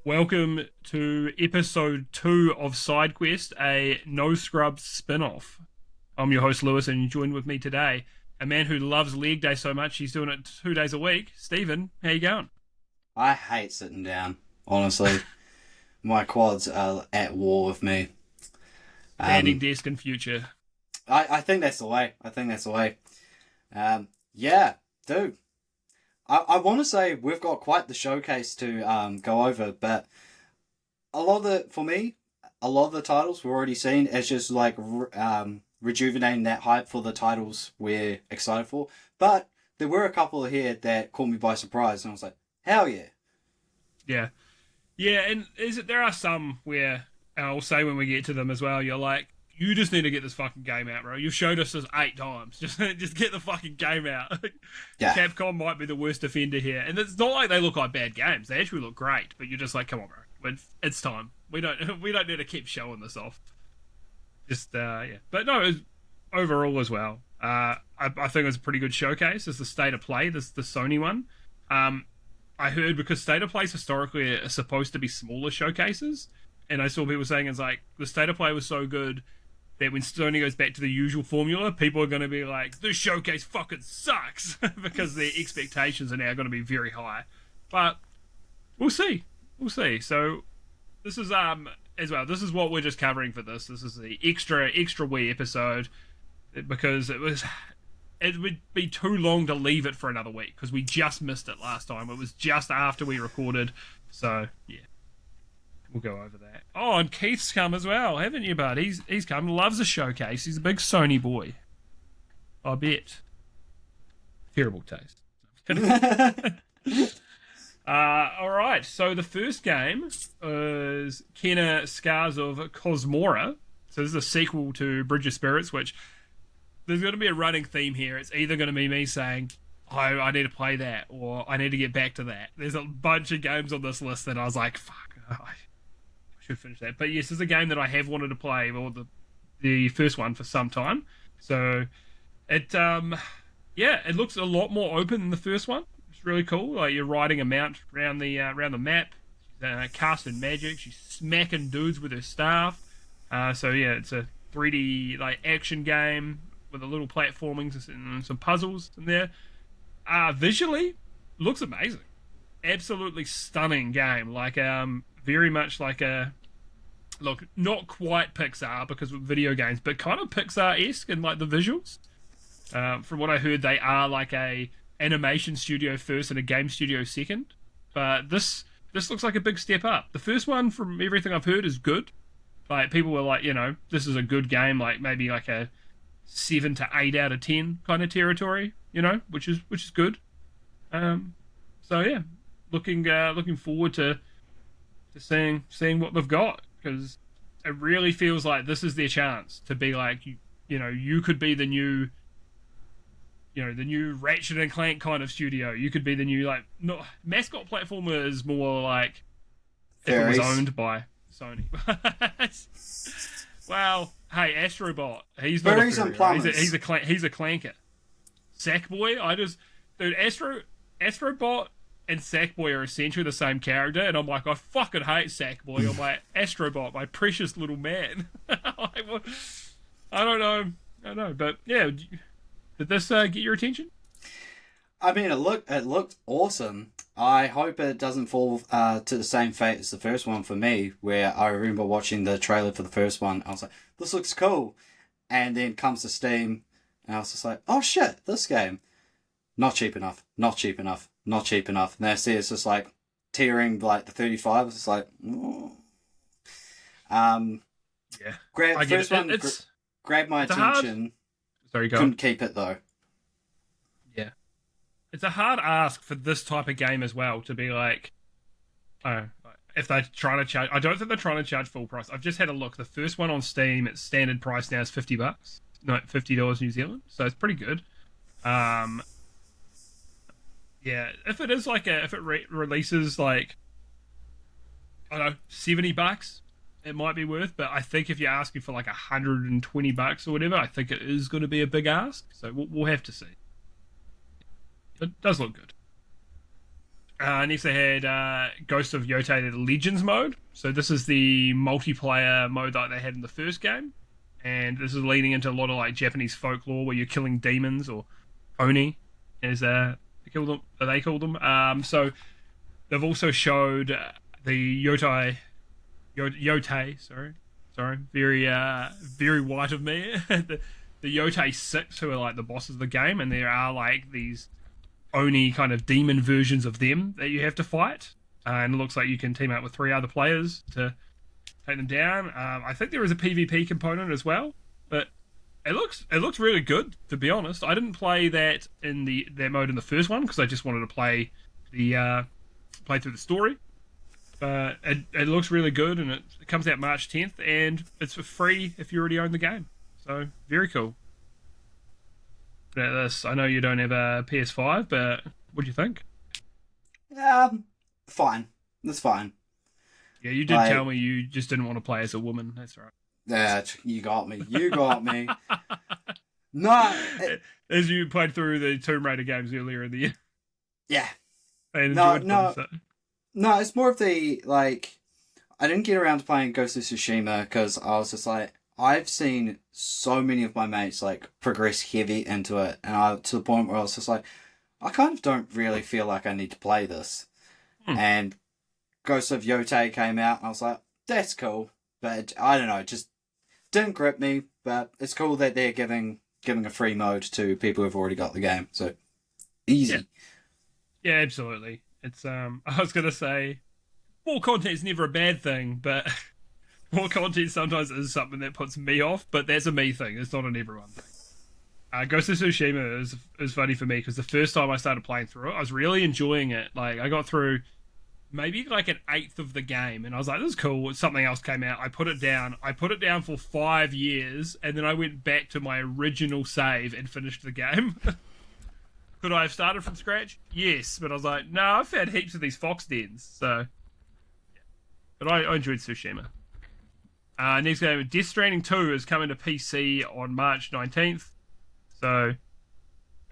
Welcome to episode 2 of Sidequest, a No Scrubs spin-off. I'm your host Lewis, and joined with me today, a man who loves leg day so much he's doing it 2 days a week. Stephen, how you going? I hate sitting down, honestly. My quads are at war with me. Standing desk in future. I think that's the way. Yeah, dude. I want to say we've got quite the showcase to go over, but a lot of the titles we've already seen is just like rejuvenating that hype for the titles we're excited for. But there were a couple here that caught me by surprise, and I was like, hell yeah. Yeah, and there are some where, I'll say when we get to them as well, you're like, you just need to get this fucking game out, bro. You've showed us this 8 times. Just get the fucking game out. Yeah. Capcom might be the worst offender here. And it's not like they look like bad games. They actually look great, but you're just like, come on, bro. It's time. We don't need to keep showing this off. Yeah. But no, overall as well, I think it was a pretty good showcase. It's the State of Play, the Sony one. I heard because State of Plays historically are supposed to be smaller showcases, and I saw people saying it's like the State of Play was so good that when Sony goes back to the usual formula, people are going to be like, this showcase fucking sucks, because their expectations are now going to be very high. But we'll see. So this is as well. This is what we're just covering for this. This is the extra wee episode, because it would be too long to leave it for another week, because we just missed it last time. It was just after we recorded. So yeah, we'll go over that. Oh, and Keith's come as well, haven't you, bud? He's come. Loves a showcase. He's a big Sony boy, I bet. Terrible taste. All right. So the first game is Kena Scars of Cosmora. So this is a sequel to Bridge of Spirits, which there's going to be a running theme here. It's either going to be me saying, oh, I need to play that, or I need to get back to that. There's a bunch of games on this list that I was like, fuck, I should finish that. But yes, it's a game that I have wanted to play, or the first one, for some time. So it looks a lot more open than the first one. It's really cool. Like, you're riding a mount around the map, casting magic. She's smacking dudes with her staff. So yeah, it's a 3D like action game with a little platforming and some puzzles in there. Visually, looks amazing. Absolutely stunning game. Like, very much like not quite Pixar, because with video games, but kind of Pixar-esque in like the visuals. From what I heard, they are like a animation studio first and a game studio second. But this looks like a big step up. The first one, from everything I've heard, is good. Like, people were like, this is a good game, like maybe like a 7 to 8 out of 10 kind of territory, which is good. So yeah, looking forward to seeing what they've got, because it really feels like this is their chance to be like, you could be the new, the new Ratchet and Clank kind of studio. You could be the new, like, no, mascot platformer is more like Fairies. If it was owned by Sony. Well, hey, Astrobot, he's not Fairies a and furry. plumbers. He's a clanker. Sackboy, dude, Astrobot and Sackboy are essentially the same character, and I'm like, I fucking hate Sackboy. I'm like, Astrobot, my precious little man. I don't know, but yeah, did this get your attention? I mean, it looked awesome. I hope it doesn't fall to the same fate as the first one for me, where I remember watching the trailer for the first one. I was like, this looks cool. And then comes to Steam, and I was just like, oh shit, this game. Not cheap enough. And then I see it's just like tearing like the 35. It's just like, oh. Yeah. First one grabbed my attention. Sorry, go on. Couldn't keep it though. Yeah. It's a hard ask for this type of game as well, to be like, if they're trying to charge. I don't think they're trying to charge full price. I've just had a look. The first one on Steam, its standard price now is $50. No, $50 New Zealand. So it's pretty good. Yeah, if it is like if it releases like, I don't know, $70, it might be worth. But I think if you're asking for like $120 or whatever, I think it is going to be a big ask. So we'll have to see. It does look good. Next they had Ghost of Yotei the Legends mode. So this is the multiplayer mode that they had in the first game. And this is leading into a lot of like Japanese folklore where you're killing demons or oni, as they call them. So they've also showed the Yotei, sorry, very white of me. the Yotei 6, who are like the bosses of the game, and there are like these Oni kind of demon versions of them that you have to fight. And it looks like you can team up with 3 other players to take them down. I think there is a PvP component as well, but it looks really good, to be honest. I didn't play that in that mode in the first one because I just wanted to play through the story. But it looks really good, and it comes out March 10th, and it's for free if you already own the game. So very cool. I know you don't have a PS5, but what do you think? Fine. That's fine. Yeah, you did tell me you just didn't want to play as a woman. That's right. Yeah, you got me. You got me. No. As you played through the Tomb Raider games earlier in the year. Yeah. And enjoyed them, so. No, it's more of the, like, I didn't get around to playing Ghost of Tsushima because I was just like, I've seen so many of my mates, like, progress heavy into it, and to the point where I was just like, I kind of don't really feel like I need to play this. And Ghost of Yotei came out, and I was like, that's cool. But, I don't know, it just didn't grip me, but it's cool that they're giving a free mode to people who've already got the game, so, easy. Yeah, absolutely. It's, I was going to say, more content is never a bad thing, but more content sometimes is something that puts me off, but that's a me thing. It's not an everyone thing. Ghost of Tsushima is funny for me because the first time I started playing through it, I was really enjoying it. Like, I got through maybe like an eighth of the game, and I was like, this is cool. Something else came out. I put it down for 5 years, and then I went back to my original save and finished the game. Could I have started from scratch? Yes, but I was like, no, I've had heaps of these fox dens, so... Yeah. But I enjoyed Tsushima. Next game, Death Stranding 2 is coming to PC on March 19th. So,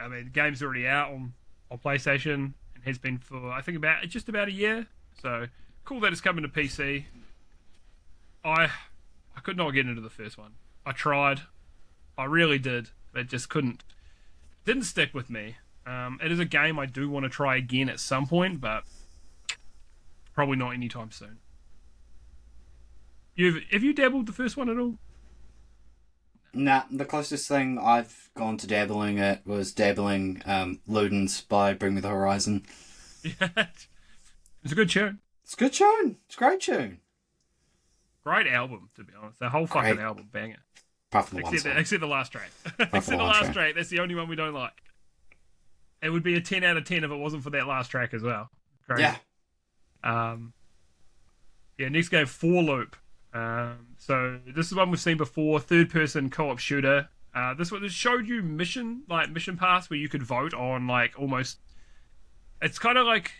I mean, the game's already out on PlayStation and has been for, I think, just about a year. So, cool that it's coming to PC. I could not get into the first one. I tried. I really did. But just couldn't. Didn't stick with me. It is a game I do want to try again at some point, but probably not anytime soon. Have you dabbled the first one at all? Nah, the closest thing I've gone to dabbling it was dabbling Ludens by Bring Me the Horizon. Yeah, it's a good tune. It's a good tune. It's a great tune. Great album, to be honest. The whole fucking album, banger. Apart from the one song. Except the last track. Except the last track. That's the only one we don't like. It would be a 10 out of 10 if it wasn't for that last track as well. Crazy. Yeah. Next game, Four Loop. So this is one we've seen before, third-person co-op shooter. This one showed you mission paths where you could vote on like almost. It's kind of like,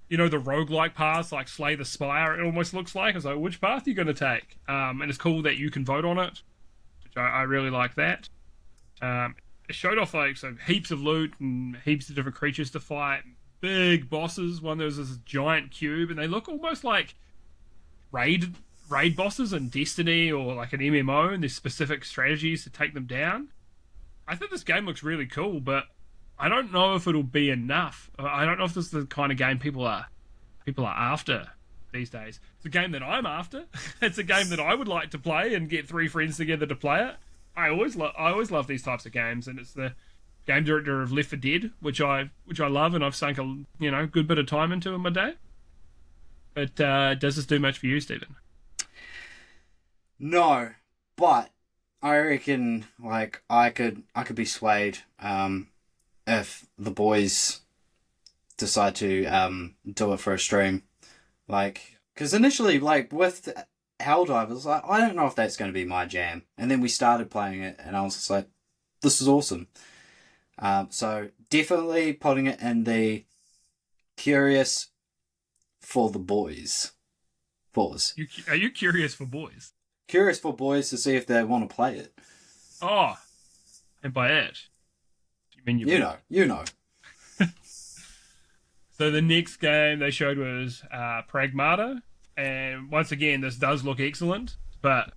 the roguelike paths, like Slay the Spire. It almost looks like. It's like, which path are you going to take? And it's cool that you can vote on it, which I really like that. It showed off like heaps of loot and heaps of different creatures to fight. Big bosses. One there was this giant cube, and they look almost like raid bosses in Destiny or like an MMO, and there's specific strategies to take them down. I think this game looks really cool, but I don't know if it'll be enough. I don't know if this is the kind of game people are after these days. It's a game that I'm after. It's a game that I would like to play and get 3 friends together to play it. I always love these types of games, and it's the game director of Left 4 Dead, which I love, and I've sunk a good bit of time into in my day. But does this do much for you, Stephen? No, but I reckon like I could be swayed if the boys decide to do it for a stream, like because initially like with Helldive, I was like, I don't know if that's going to be my jam, and then we started playing it, and I was just like, this is awesome. So definitely putting it in the curious for the boys Force. Are you curious for boys? Curious for boys to see if they want to play it. Oh, and by it, you mean You know. So the next game they showed was Pragmata, and once again, this does look excellent, but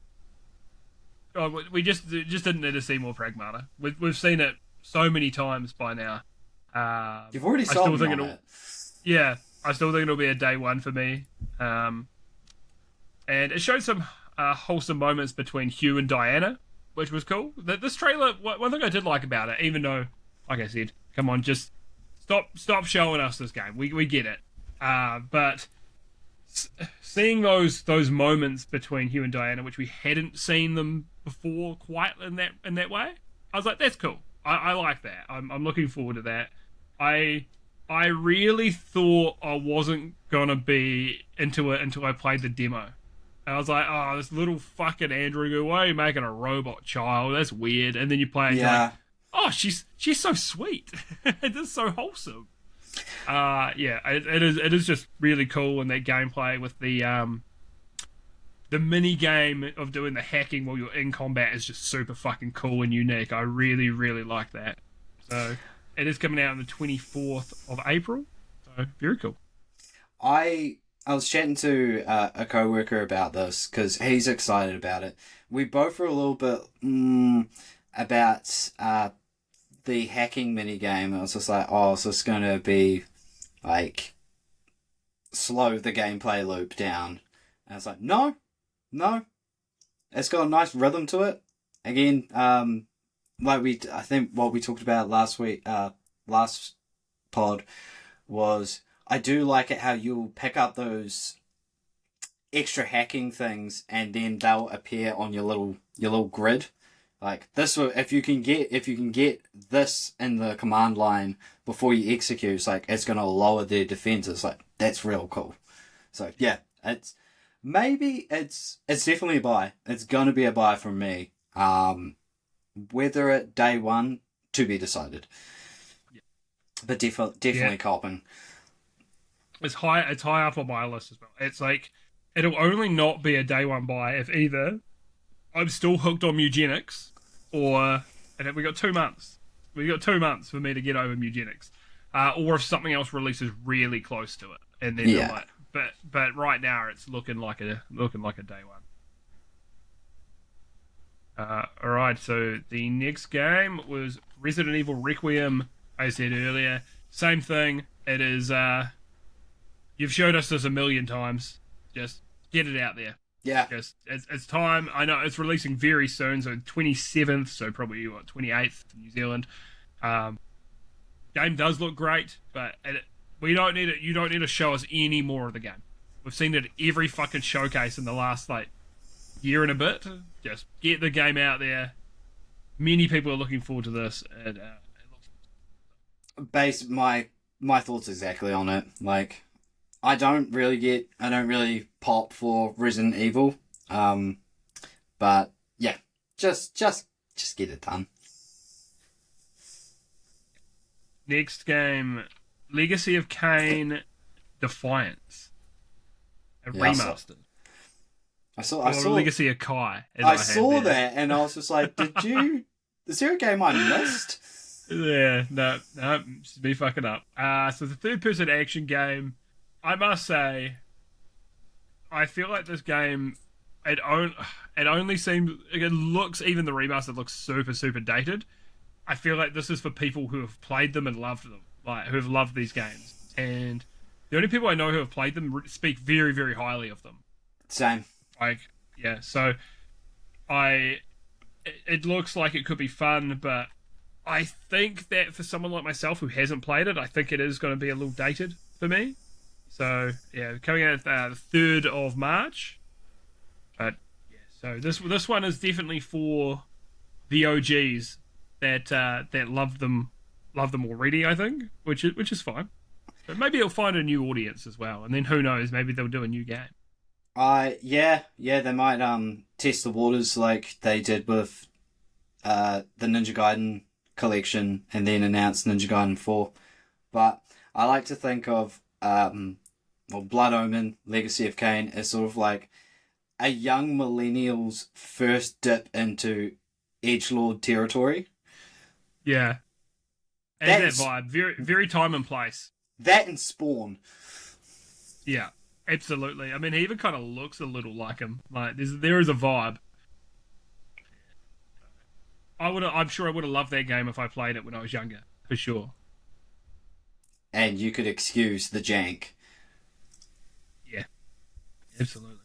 we just didn't need to see more Pragmata. We've seen it so many times by now. You've already sold me on it. Yeah, I still think it'll be a day one for me. And it showed some wholesome moments between Hugh and Diana, which was cool. This trailer, one thing I did like about it, even though, like I said, come on, just stop showing us this game. We get it. But seeing those moments between Hugh and Diana, which we hadn't seen them before quite in that way, I was like, that's cool. I like that. I'm looking forward to that. I really thought I wasn't gonna be into it until I played the demo. And I was like, oh, this little fucking Andrew, why are you making a robot child? That's weird. And then you play it, you're like, oh, she's so sweet. It is so wholesome. It is just really cool, and that gameplay with the mini game of doing the hacking while you're in combat is just super fucking cool and unique. I really, really like that. So it is coming out on the 24th of April. So very cool. I was chatting to a coworker about this because he's excited about it. We both were a little bit about the hacking minigame. I was just like, oh, is this going to be like slow the gameplay loop down? And I was like, no. It's got a nice rhythm to it. Again, I think what we talked about last week, last pod, was I do like it how you'll pick up those extra hacking things and then they'll appear on your little grid. Like this, if you can get this in the command line before you execute, it's like it's gonna lower their defenses. Like that's real cool. So yeah, it's definitely a buy. It's gonna be a buy from me. Whether it day one to be decided. Yeah. But definitely copping. It's high up on my list as well. It's like it'll only not be a day one buy if either I'm still hooked on Eugenics, or and we got 2 months. We got 2 months for me to get over Eugenics, or if something else releases really close to it, and then I might. But right now it's looking like a day one. All right, so the next game was Resident Evil Requiem. I said earlier, same thing. It is. You've showed us this a million times. Just get it out there. Yeah. Just it's time. I know it's releasing very soon, so 27th, so probably 28th in New Zealand. Game does look great, but we don't need it. You don't need to show us any more of the game. We've seen it at every fucking showcase in the last year and a bit. Just get the game out there. Many people are looking forward to this. It looks... my thoughts exactly on it. Like, I don't really pop for Resident Evil. But yeah, just get it done. Next game, Legacy of Kain Defiance. Remastered. I saw Legacy of Kai. I saw that and I was just like, is there a game I missed? Yeah, no, just me fucking up. So the third person action game, I must say, I feel like this game, it only seems, it looks, even the remaster looks super, super dated. I feel like this is for people who have played them and loved them, who have loved these games. And the only people I know who have played them speak very, very highly of them. Same. So it looks like it could be fun, but I think that for someone like myself who hasn't played it, I think it is going to be a little dated for me. So yeah, coming out the 3rd of March. But yeah, so this one is definitely for the OGs that love them already, I think, which is fine. But maybe it'll find a new audience as well, and then who knows, maybe they'll do a new game. Yeah, they might test the waters like they did with the Ninja Gaiden collection and then announce Ninja Gaiden 4. But I like to think of well, Blood Omen, Legacy of Kain is sort of like a young millennial's first dip into edgelord territory. Yeah. And that vibe. Very, very time and place. That and Spawn. Yeah, absolutely. I mean, he even kind of looks a little like him. Like, there is a vibe. I'm sure I would have loved that game if I played it when I was younger, for sure. And you could excuse the jank. Yeah, absolutely.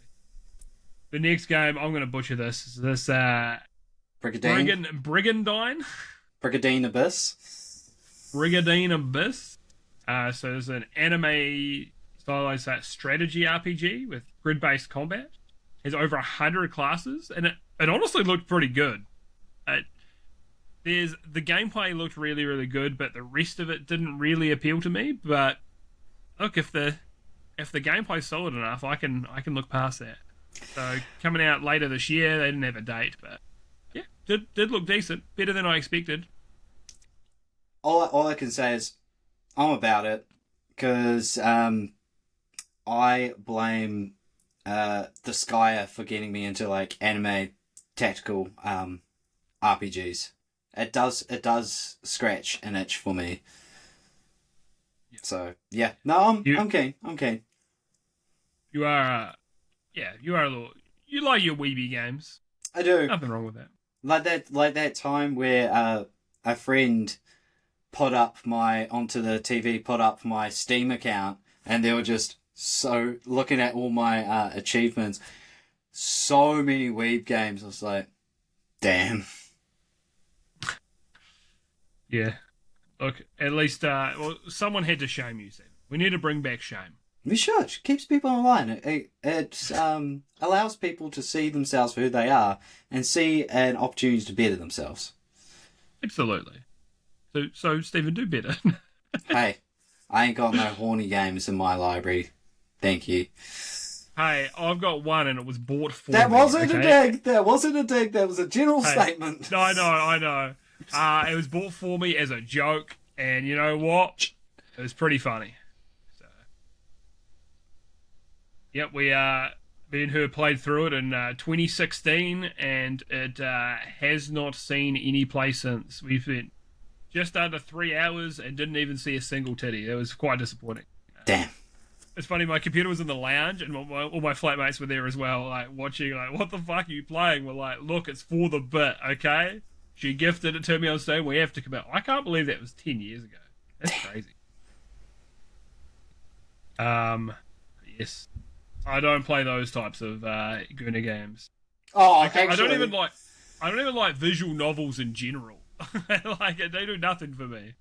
The next game, I'm going to butcher this. Is this Brigadine? Brigandine? Brigadine Abyss? Brigadine Abyss. So there's an anime stylized strategy RPG with grid-based combat. Has over 100 classes, and it honestly looked pretty good. The gameplay looked really, really good, but the rest of it didn't really appeal to me. But look, if the gameplay's solid enough, I can look past that. So coming out later this year, they didn't have a date, but yeah, did look decent, better than I expected. All I can say is I'm about it, because I blame Skyer for getting me into like anime tactical RPGs. It does scratch an itch for me. Yeah. So yeah, no, I'm keen. You are, you are a little. You like your weeby games. I do. Nothing wrong with that. Like that time where a friend put up onto the TV, put up my Steam account, and they were just so looking at all my achievements. So many weeb games. I was like, damn. Yeah. Look, at least someone had to shame you, Sam. We need to bring back shame. We should. It keeps people online. It allows people to see themselves for who they are and see an opportunity to better themselves. Absolutely. So Stephen, do better. Hey, I ain't got no horny games in my library. Thank you. Hey, I've got one and it was bought for That me. wasn't okay? a dig. That wasn't a dig. That was a general statement. No, I know. It was bought for me as a joke, and you know what? It was pretty funny. So, yep, me and her played through it in 2016, and it has not seen any play since. We've been just under 3 hours and didn't even see a single titty. That was quite disappointing. Damn. It's funny, my computer was in the lounge and all my flatmates were there as well, like watching, like, what the fuck are you playing? We're like, look, it's for the bit, okay? She gifted it to me on Steam, we have to come out. I can't believe that was 10 years ago. That's crazy. Yes. I don't play those types of Guna games. Oh, I don't even like visual novels in general. Like, they do nothing for me.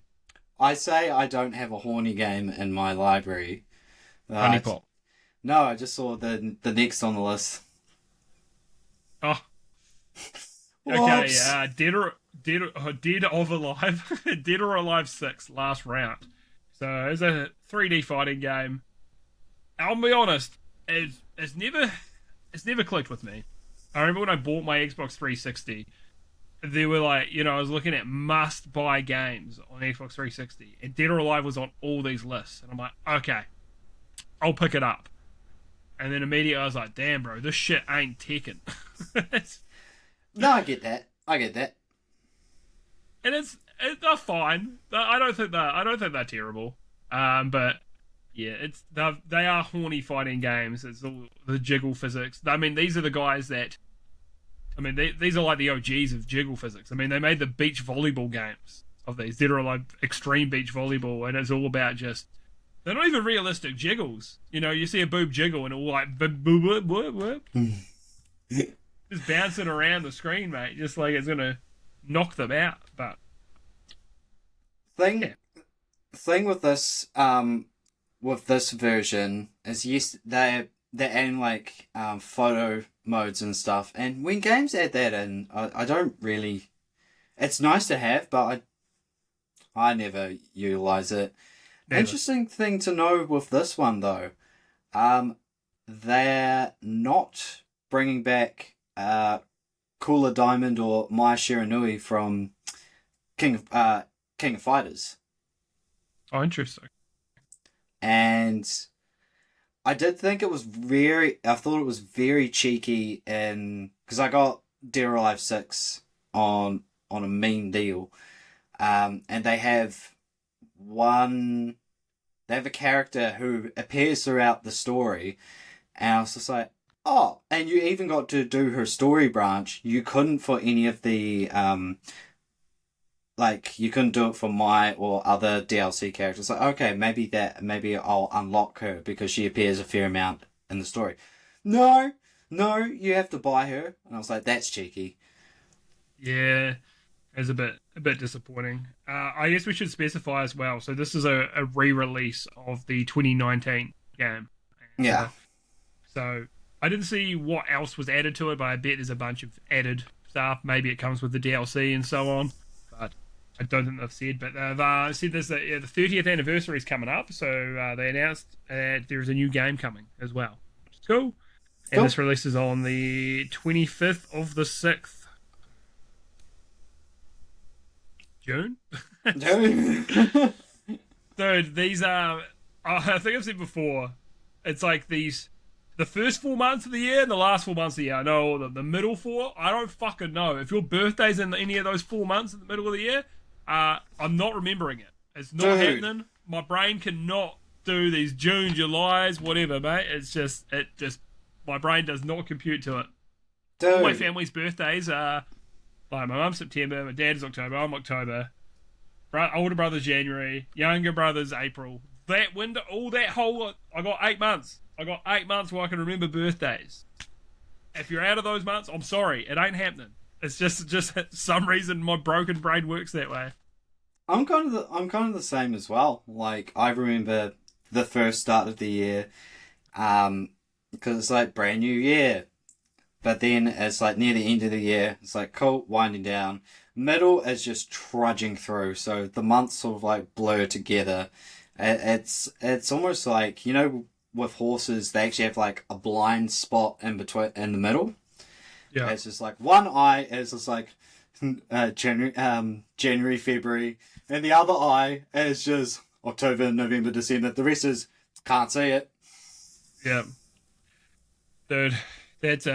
I say I don't have a horny game in my library. Honeypot. No, I just saw the next on the list. Oh. Okay, Dead or Alive, Dead or Alive 6, last round. So it's a 3D fighting game. I'll be honest, it's never clicked with me. I remember when I bought my Xbox 360, they were like, I was looking at must-buy games on Xbox 360, and Dead or Alive was on all these lists, and I'm like, okay, I'll pick it up. And then immediately I was like, damn, bro, this shit ain't Tekken. No, I get that. And they're fine. I don't think they're terrible. But yeah, they are horny fighting games. It's all the jiggle physics. I mean, these are the guys that. I mean, these are like the OGs of jiggle physics. I mean, they made the beach volleyball games of these. Dead or Alive Extreme Beach Volleyball, and it's all about just. They're not even realistic jiggles. You see a boob jiggle and it all like just bouncing around the screen, mate, just like it's gonna knock them out. But thing with this version is, yes, they're adding like photo modes and stuff, and when games add that in, I don't really. It's nice to have, but I never utilize it. Never. Interesting thing to know with this one though, they're not bringing back Cooler Diamond or Maya Shiranui from King of Fighters. Oh, interesting. And I did think it was very. I thought it was very cheeky in because I got Dead or Alive 6 on a mean deal, and they have one. They have a character who appears throughout the story, and I was just like, oh, and you even got to do her story branch. You couldn't for any of the like you couldn't do it for my or other DLC characters. Like, okay, maybe I'll unlock her because she appears a fair amount in the story. No, no, you have to buy her, and I was like, that's cheeky. Yeah, it's a bit disappointing. I guess we should specify as well. So this is a re-release of the 2019 game. Yeah. So I didn't see what else was added to it, but I bet there's a bunch of added stuff. Maybe it comes with the DLC and so on. But I don't think they've said. But they've said this that the 30th anniversary is coming up, so they announced that there's a new game coming as well, which is cool. And this releases on the 25th of the 6th. June? Dude, these are... I think I've said before, it's like the first 4 months of the year and the last 4 months of the year. I know the middle four, I don't fucking know. If your birthday's in any of those 4 months in the middle of the year, I'm not remembering it. It's not happening. My brain cannot do these June, Julys, whatever, mate. My brain does not compute to it. Dude. All my family's birthdays are... Like, my mum's September, my dad's October, I'm October. Older brother's January, younger brother's April. That window, I got 8 months. I got 8 months where I can remember birthdays. If you're out of those months, I'm sorry, it ain't happening. It's just some reason my broken brain works that way. I'm kind of the same as well. Like, I remember the first start of the year, because it's like brand new year. But then it's like near the end of the year, it's like cool, winding down. Middle is just trudging through, so the months sort of like blur together. It's almost like, you know, with horses, they actually have like a blind spot in the middle. Yeah. It's just like one eye is just like January, February, and the other eye is just October, November, December. The rest is can't see it. Yeah. Dude, that's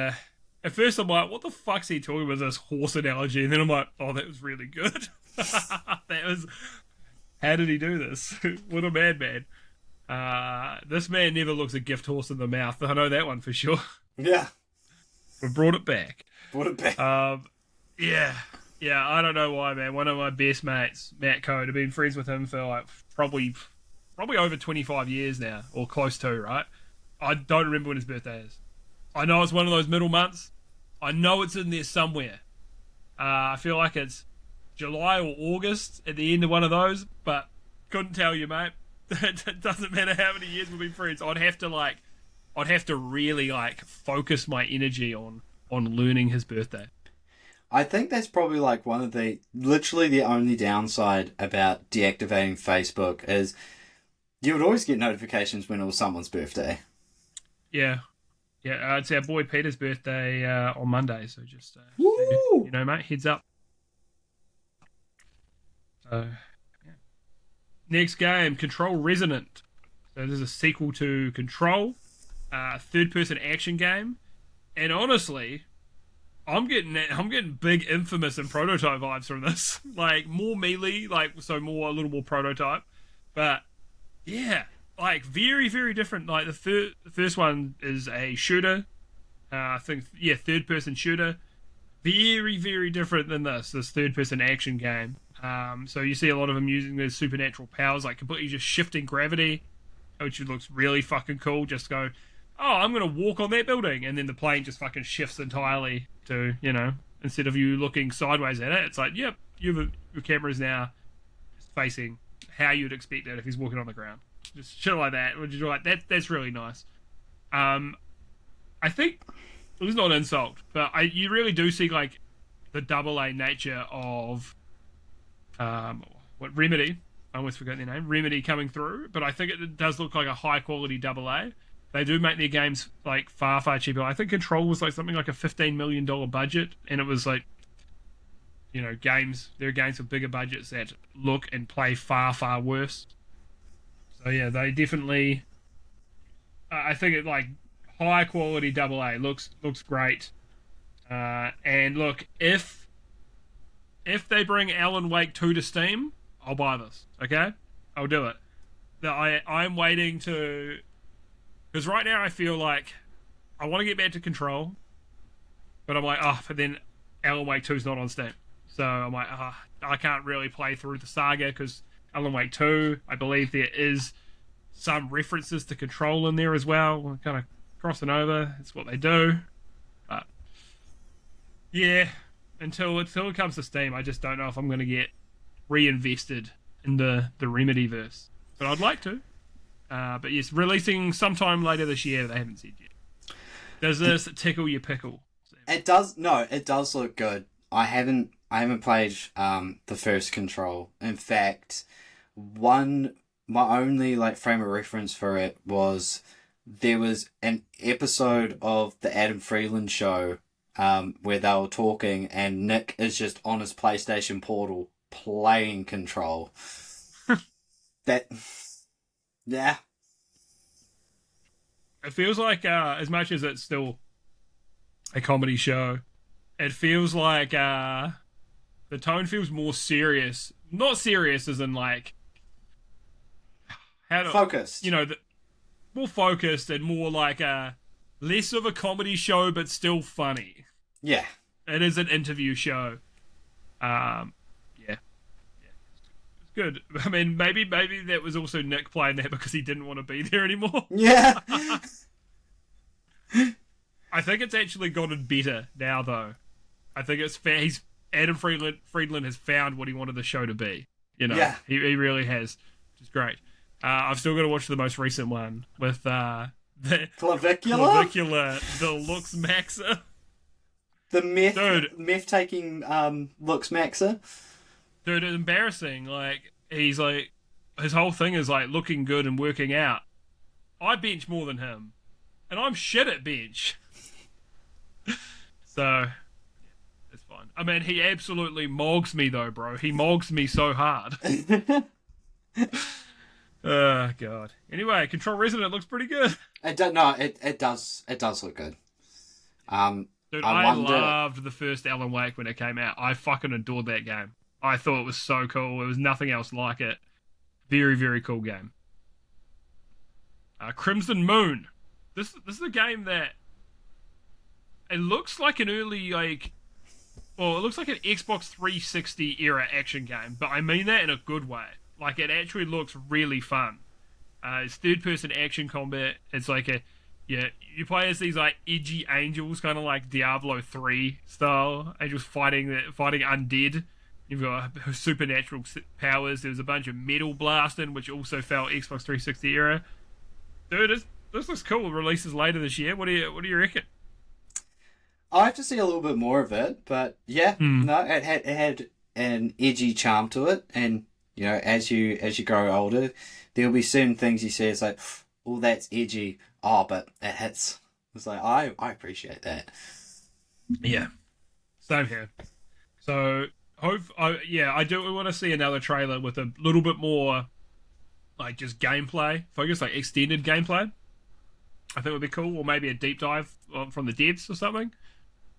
at first I'm like, what the fuck's he talking about, this horse analogy? And then I'm like, oh, that was really good. How did he do this? What a madman. This man never looks a gift horse in the mouth. I know that one for sure. Yeah. We brought it back. Yeah. Yeah, I don't know why, man. One of my best mates, Matt Code, I've been friends with him for like probably over 25 years now, or close to, right? I don't remember when his birthday is. I know it's one of those middle months. I know it's in there somewhere. I feel like it's July or August at the end of one of those, but couldn't tell you, mate. It doesn't matter how many years we've been friends. I'd have to really like focus my energy on learning his birthday. I think that's probably like literally the only downside about deactivating Facebook is you would always get notifications when it was someone's birthday. Yeah. Yeah, it's our boy Peter's birthday on Monday, so just, Woo! you know, mate, heads up. So, yeah. Next game, Control Resonant. So this is a sequel to Control, third-person action game, and honestly, I'm getting big Infamous and Prototype vibes from this. Like more melee, a little more Prototype, but yeah. Like, very, very different. Like, the first one is a shooter. I think, yeah, third-person shooter. Very, very different than this third-person action game. So you see a lot of them using their supernatural powers, like completely just shifting gravity, which looks really fucking cool. Just go, oh, I'm going to walk on that building, and then the plane just fucking shifts entirely to, you know, instead of you looking sideways at it, it's like, yep, your camera is now facing how you'd expect it if he's walking on the ground. Just shit like that, which is like that's really nice. I think it was not an insult, but you really do see like the double A nature of Remedy. I almost forgot their name. Remedy coming through, but I think it does look like a high quality double A. They do make their games like far, far cheaper. I think Control was like something like a $15 million budget, and it was like, you know, there are games with bigger budgets that look and play far, far worse. So yeah, they definitely I think it like high quality double A looks great. And look, if they bring Alan Wake 2 to Steam, I'll buy this. Okay, I'll do it. I'm waiting to, because right now I feel like I want to get back to Control, but I'm like, but then Alan Wake 2 is not on Steam, so I'm like, I can't really play through the saga because Alan Wake 2, I believe there is some references to Control in there as well. We're kind of crossing over. It's what they do. But yeah, until it comes to Steam, I just don't know if I'm going to get reinvested in the Remedy-verse. But I'd like to. But yes, releasing sometime later this year, they haven't said yet. Does this tickle your pickle? It does. No, it does look good. I haven't played the first Control. In fact, my only like frame of reference for it was there was an episode of the Adam Freeland show where they were talking and Nick is just on his PlayStation Portal playing Control. That, yeah. It feels like, as much as it's still a comedy show, it feels like the tone feels more serious. Not serious as in like Focused. You know, more focused and more like less of a comedy show, but still funny. Yeah, it is an interview show. Yeah, it's good. I mean, maybe that was also Nick playing that because he didn't want to be there anymore. Yeah. I think it's actually gotten better now, though. I think it's fair. Adam Friedland has found what he wanted the show to be. You know, yeah. He really has, which is great. I've still got to watch the most recent one with the Clavicula, the Lux Maxa. The meth taking Lux Maxa. Dude, it's embarrassing. Like, he's like, his whole thing is like looking good and working out. I bench more than him, and I'm shit at bench. So, yeah, it's fine. I mean, he absolutely mogs me though, bro. He mogs me so hard. Oh god. Anyway, Control Resident looks pretty good. It does look good. Dude, I loved the first Alan Wake when it came out. I fucking adored that game. I thought it was so cool. There was nothing else like it. Very, very cool game. Crimson Moon. This is a game that it looks like an early it looks like an Xbox 360 era action game, but I mean that in a good way. Like, it actually looks really fun. It's third-person action combat. It's like you play as these like edgy angels, kind of like Diablo 3 style angels fighting undead. You've got supernatural powers. There's a bunch of metal blasting, which also felt Xbox 360 era. Dude, this looks cool. It releases later this year. What do you reckon? I have to see a little bit more of it, but yeah, no, it had an edgy charm to it, and you know, as you grow older, there'll be certain things you see. It's like, oh, that's edgy. Oh, but it hits. It's like I appreciate that. Yeah, same here. So I do want to see another trailer with a little bit more, like, just gameplay focus, like extended gameplay. I think would be cool, or maybe a deep dive from the devs or something.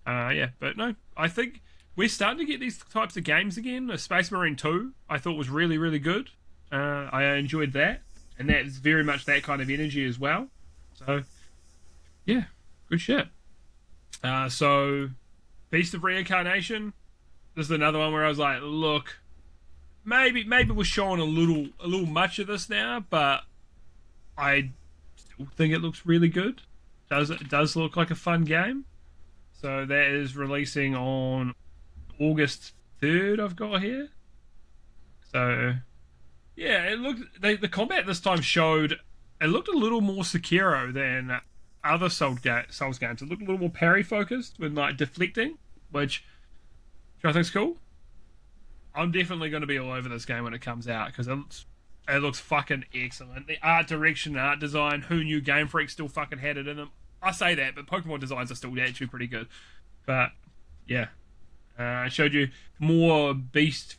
Yeah, but no, I think we're starting to get these types of games again. Space Marine 2, I thought was really, really good. I enjoyed that, and that's very much that kind of energy as well. So, yeah, good shit. So, Beast of Reincarnation. This is another one where I was like, look, maybe we're showing a little much of this now, but I still think it looks really good. It does look like a fun game. So that is releasing on August 3rd, I've got here. So, yeah, it looked the combat this time it looked a little more Sekiro than other Souls games. It looked a little more parry focused with like deflecting, which I think is cool. I'm definitely going to be all over this game when it comes out because it looks fucking excellent. The art direction, art design, who knew Game Freak still fucking had it in them. I say that, but Pokemon designs are still actually pretty good. But yeah, I showed you more beast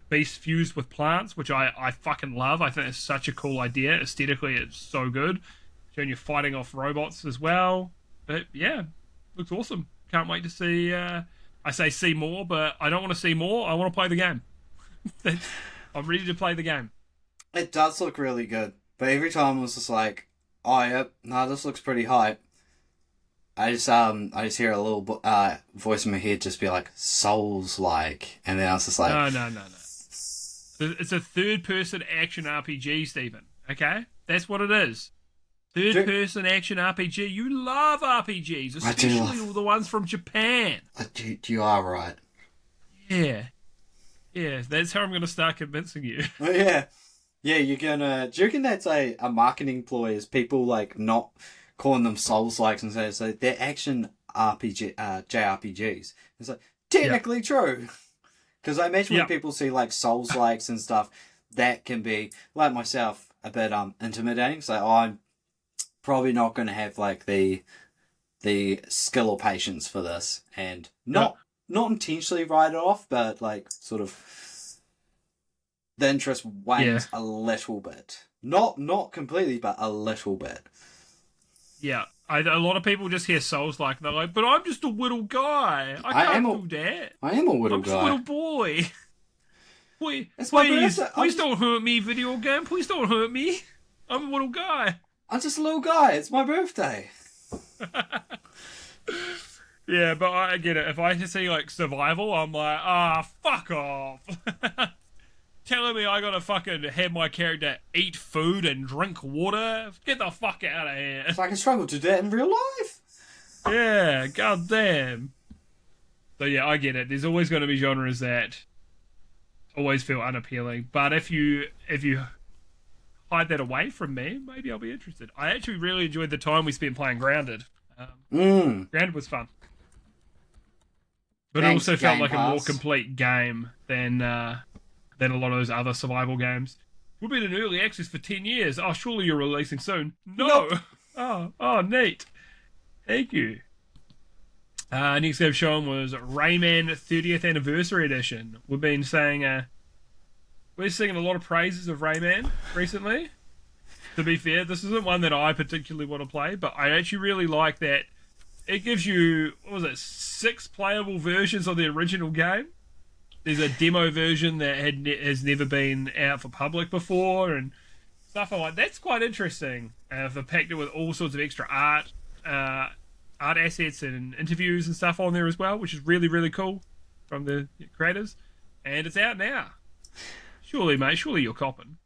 fused with plants, which I fucking love. I think it's such a cool idea. Aesthetically, it's so good. showing you fighting off robots as well. But yeah, looks awesome. Can't wait to see. I say see more, but I don't want to see more. I want to play the game. I'm ready to play the game. It does look really good, but every time I was just like, "Oh, yep, no, this looks pretty hype." I just hear a little voice in my head just be like, Souls-like, and then I was just like, No. It's a third-person action RPG, Stephen. Okay, that's what it is. Third-person action RPG. You love RPGs, especially all the ones from Japan. You are right. Yeah, that's how I'm going to start convincing you. Oh, yeah. Yeah, you're gonna... Do you reckon that's a marketing ploy, is people, like, not calling them Souls-likes and so they're action JRPGs? It's like, technically true. Because I imagine when people see, like, Souls-likes and stuff, that can be, like myself, a bit intimidating. So, I'm probably not going to have, like, the skill or patience for this. And not intentionally write it off, but, like, sort of... the interest wanes a little bit. Not completely, but a little bit. Yeah. A lot of people just hear Souls-like, and they're like, but I'm just a little guy. I can't do that. I am a little guy. I'm just a little boy. Please don't hurt me, video game. Please don't hurt me. I'm a little guy. I'm just a little guy. It's my birthday. Yeah, but I get it. If I just see, like, survival, I'm like, fuck off. Telling me I gotta fucking have my character eat food and drink water? Get the fuck out of here. If I can struggle to do that in real life. Yeah, goddamn. So yeah, I get it. There's always going to be genres that always feel unappealing. But if you hide that away from me, maybe I'll be interested. I actually really enjoyed the time we spent playing Grounded. Grounded was fun. But it also felt like a more complete game than a lot of those other survival games. We've been in early access for 10 years. Oh, surely you're releasing soon. No! Nope. Oh, neat. Thank you. Next game shown was Rayman 30th Anniversary Edition. We've been saying... we're singing a lot of praises of Rayman recently. To be fair, this isn't one that I particularly want to play, but I actually really like that it gives you, 6 playable versions of the original game. There's a demo version that has never been out for public before and stuff like that. That's quite interesting. They've packed it with all sorts of extra art assets and interviews and stuff on there as well, which is really, really cool from the creators. And it's out now. Surely, mate, you're copping.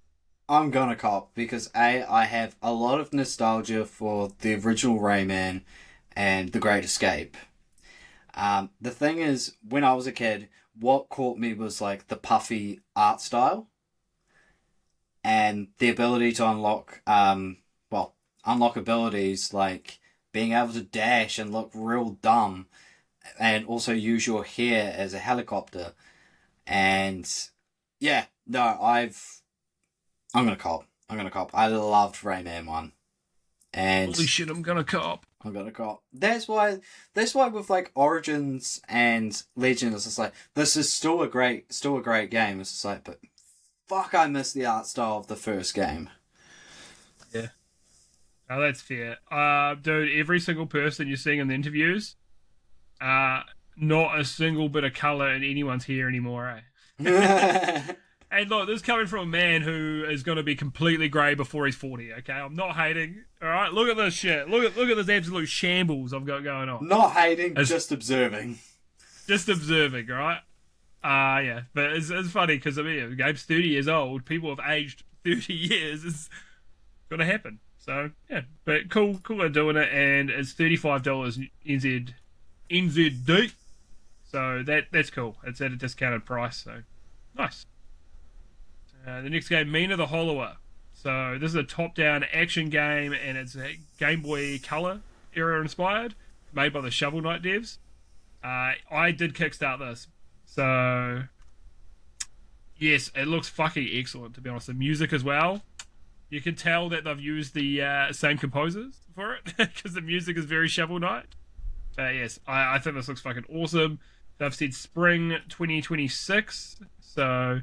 I'm gonna cop because I have a lot of nostalgia for the original Rayman and The Great Escape. The thing is, when I was a kid, what caught me was like the puffy art style and the ability to unlock abilities like being able to dash and look real dumb and also use your hair as a helicopter. And yeah, no, I'm gonna cop. I loved Rayman 1. And holy shit, I'm gonna cop. That's why with like Origins and Legend, it's just like, this is still a great game. It's just like, but fuck, I miss the art style of the first game. Yeah. Oh, that's fair. Dude, every single person you're seeing in the interviews, not a single bit of colour in anyone's hair anymore, eh? And look, this is coming from a man who is going to be completely grey before he's 40, okay? I'm not hating, alright? Look at this shit. Look at this absolute shambles I've got going on. Not hating, just observing. Just observing, alright? Yeah. But it's funny, because, I mean, the game's 30 years old. People have aged 30 years. It's going to happen. So, yeah. But cool they're doing it, and it's $35 NZD. So, that's cool. It's at a discounted price, so nice. The next game, Mina the Hollower. So this is a top-down action game, and it's a Game Boy Color era inspired, made by the Shovel Knight devs. I did kickstart this, so yes, it looks fucking excellent. To be honest, the music as well. You can tell that they've used the same composers for it because the music is very Shovel Knight. Yes, I think this looks fucking awesome. They've said spring 2026, so.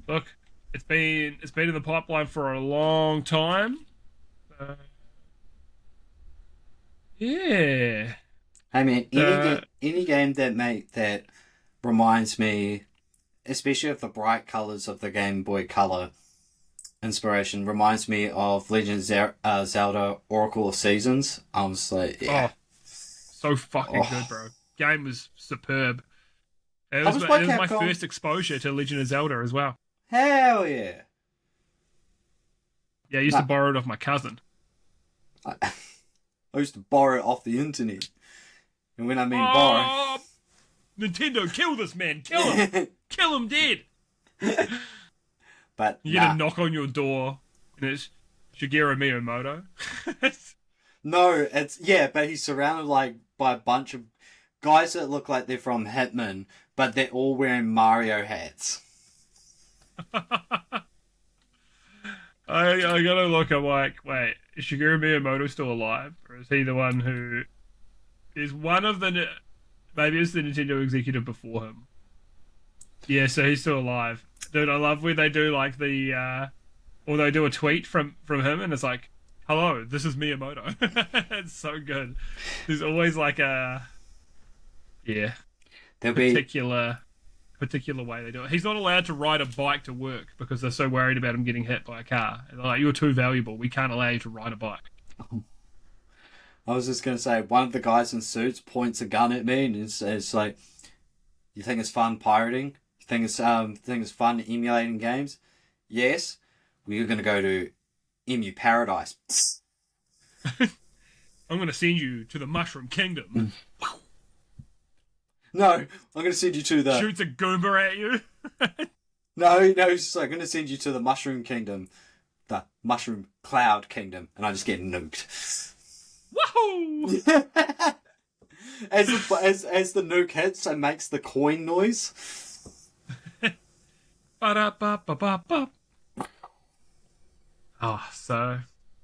Look, it's been in the pipeline for a long time. Yeah. I mean, Uh, any game that reminds me, especially of the bright colors of the Game Boy Color inspiration, reminds me of Zelda Oracle of Seasons. I was like, yeah. oh, so fucking good, Oh, bro. Game was superb. published by It was my Capcom. first exposure to Legend of Zelda as well. Hell yeah. Yeah, I used to No, borrow it off my cousin. I used to borrow it off the internet. And when I mean borrow, Oh, Nintendo, kill this man, kill him, kill him dead. but You get a nah. knock on your door, and it's Shigeru Miyamoto. No, it's yeah, but he's surrounded like by a bunch of guys that look like they're from Hitman, but they're all wearing Mario hats. I gotta look. I'm like, wait, is Shigeru Miyamoto still alive, or is he the one who is one of the? Maybe it's the Nintendo executive before him. Yeah, so he's still alive, dude. I love when they do like or they do a tweet from him, and it's like, "Hello, this is Miyamoto." It's so good. There's always like a yeah There'll be particular way they do it. He's not allowed to ride a bike to work because they're so worried about him getting hit by a car. And they're like, "You're too valuable. We can't allow you to ride a bike." I was just gonna say one of the guys in suits points a gun at me and it's like, "You think it's fun pirating? You think it's fun emulating games? Yes. We're gonna go to Emu Paradise." I'm gonna send you to the Mushroom Kingdom. No, I'm gonna send you to the Shoots a Goomba at you. no. It's just like, I'm gonna send you to the Mushroom Kingdom, the Mushroom Cloud Kingdom, and I just get nuked. Woohoo! As the nuke hits, it makes the coin noise. Ba-da-ba-ba-ba-ba. Oh, so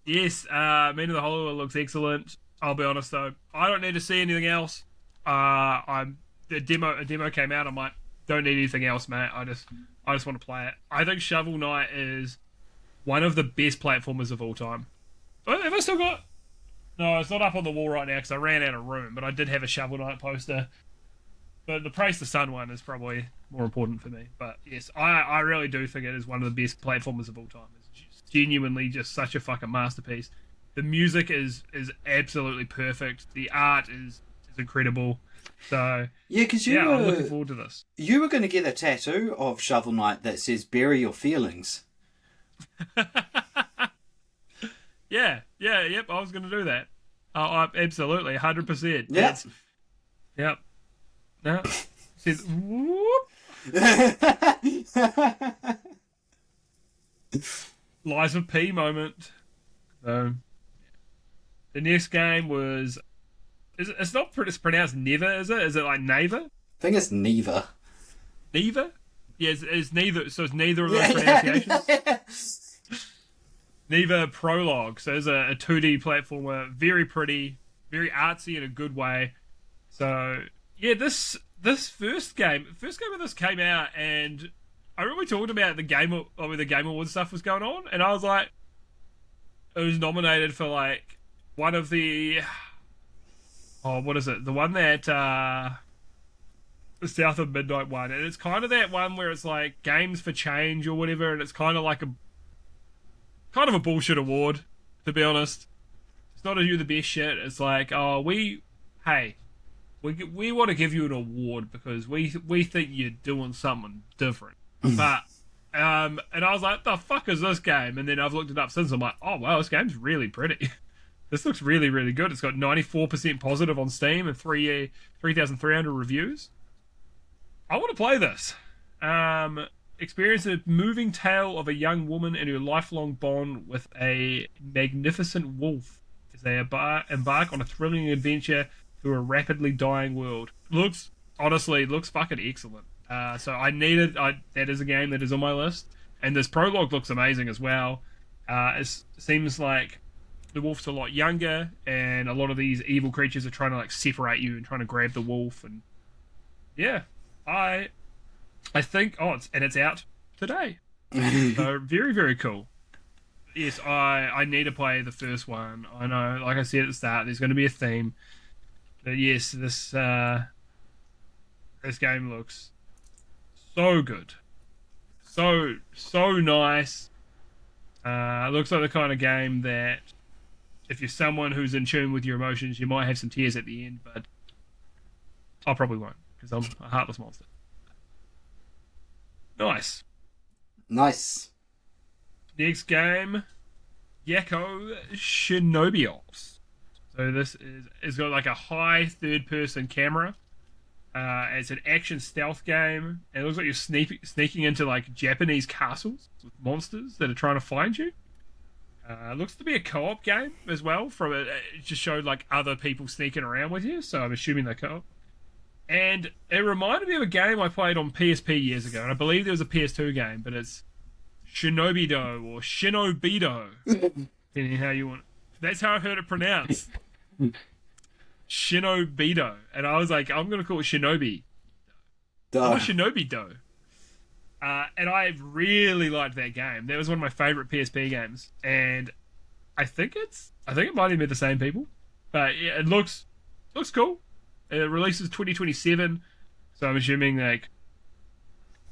yes, Men of the Hollow looks excellent. I'll be honest though, I don't need to see anything else. I'm a demo came out. I'm like, don't need anything else, mate. I just want to play it. I think Shovel Knight is one of the best platformers of all time. Oh, have I still got? No, it's not up on the wall right now because I ran out of room. But I did have a Shovel Knight poster. But the Praise the Sun one is probably more important for me. But yes, I really do think it is one of the best platformers of all time. It's genuinely just such a fucking masterpiece. The music is absolutely perfect. The art is incredible. So Yeah, because yeah, I'm looking forward to this. you were going to get a tattoo of Shovel Knight that says "Bury your feelings." Yep. I was going to do that. Absolutely, 100%. Yeah. Yep. No. Says whoop. Liza P moment. So the next game was. It's not it's pronounced never, is it? Is it like neither? I think it's neither. Neither? Yeah, it's neither. So it's neither of those Yeah, pronunciations. Neither Prologue. So it's a 2D platformer, very pretty, very artsy in a good way. So yeah, this first game of this came out, and I remember we talked about when the Game Awards stuff was going on, and I was like, it was nominated for like one of the what is it? The one that the South of Midnight one, and it's kind of that one where it's like games for change or whatever, and it's kind of like a bullshit award, to be honest. It's not a you the best shit. It's like, oh, we want to give you an award because we think you're doing something different. But and I was like, the fuck is this game? And then I've looked it up since. I'm like, oh wow, this game's really pretty. This looks really, really good. It's got 94% positive on Steam and 3,300 reviews. I want to play this. Experience a moving tale of a young woman and her lifelong bond with a magnificent wolf as they embark on a thrilling adventure through a rapidly dying world. Looks fucking excellent. So that is a game that is on my list, and this prologue looks amazing as well. It seems like the wolf's a lot younger, and a lot of these evil creatures are trying to like separate you and trying to grab the wolf. And yeah, I think it's out today. So very, very cool. Yes, I need to play the first one. I know, like I said at the start, there's going to be a theme. But yes, this game looks so good, so nice. It looks like the kind of game that if you're someone who's in tune with your emotions, you might have some tears at the end, but I probably won't because I'm a heartless monster. Nice. Nice. Next game, Yakko Shinobi Ops. So this is it's got like a high third-person camera. It's an action stealth game. And it looks like you're sneaking into like Japanese castles with monsters that are trying to find you. It looks to be a co-op game as well. From it just showed like other people sneaking around with you, so I'm assuming they're co-op. And it reminded me of a game I played on PSP years ago, and I believe there was a PS2 game, but it's Shinobido or Shinobido, depending how you want. That's how I heard it pronounced. Shinobido, and I was like, I'm gonna call it Shinobi. Duh. Or Shinobido. And I really liked that game. That was one of my favorite PSP games, and I think it might even be the same people, but yeah, it looks cool. It releases 2027, so I'm assuming like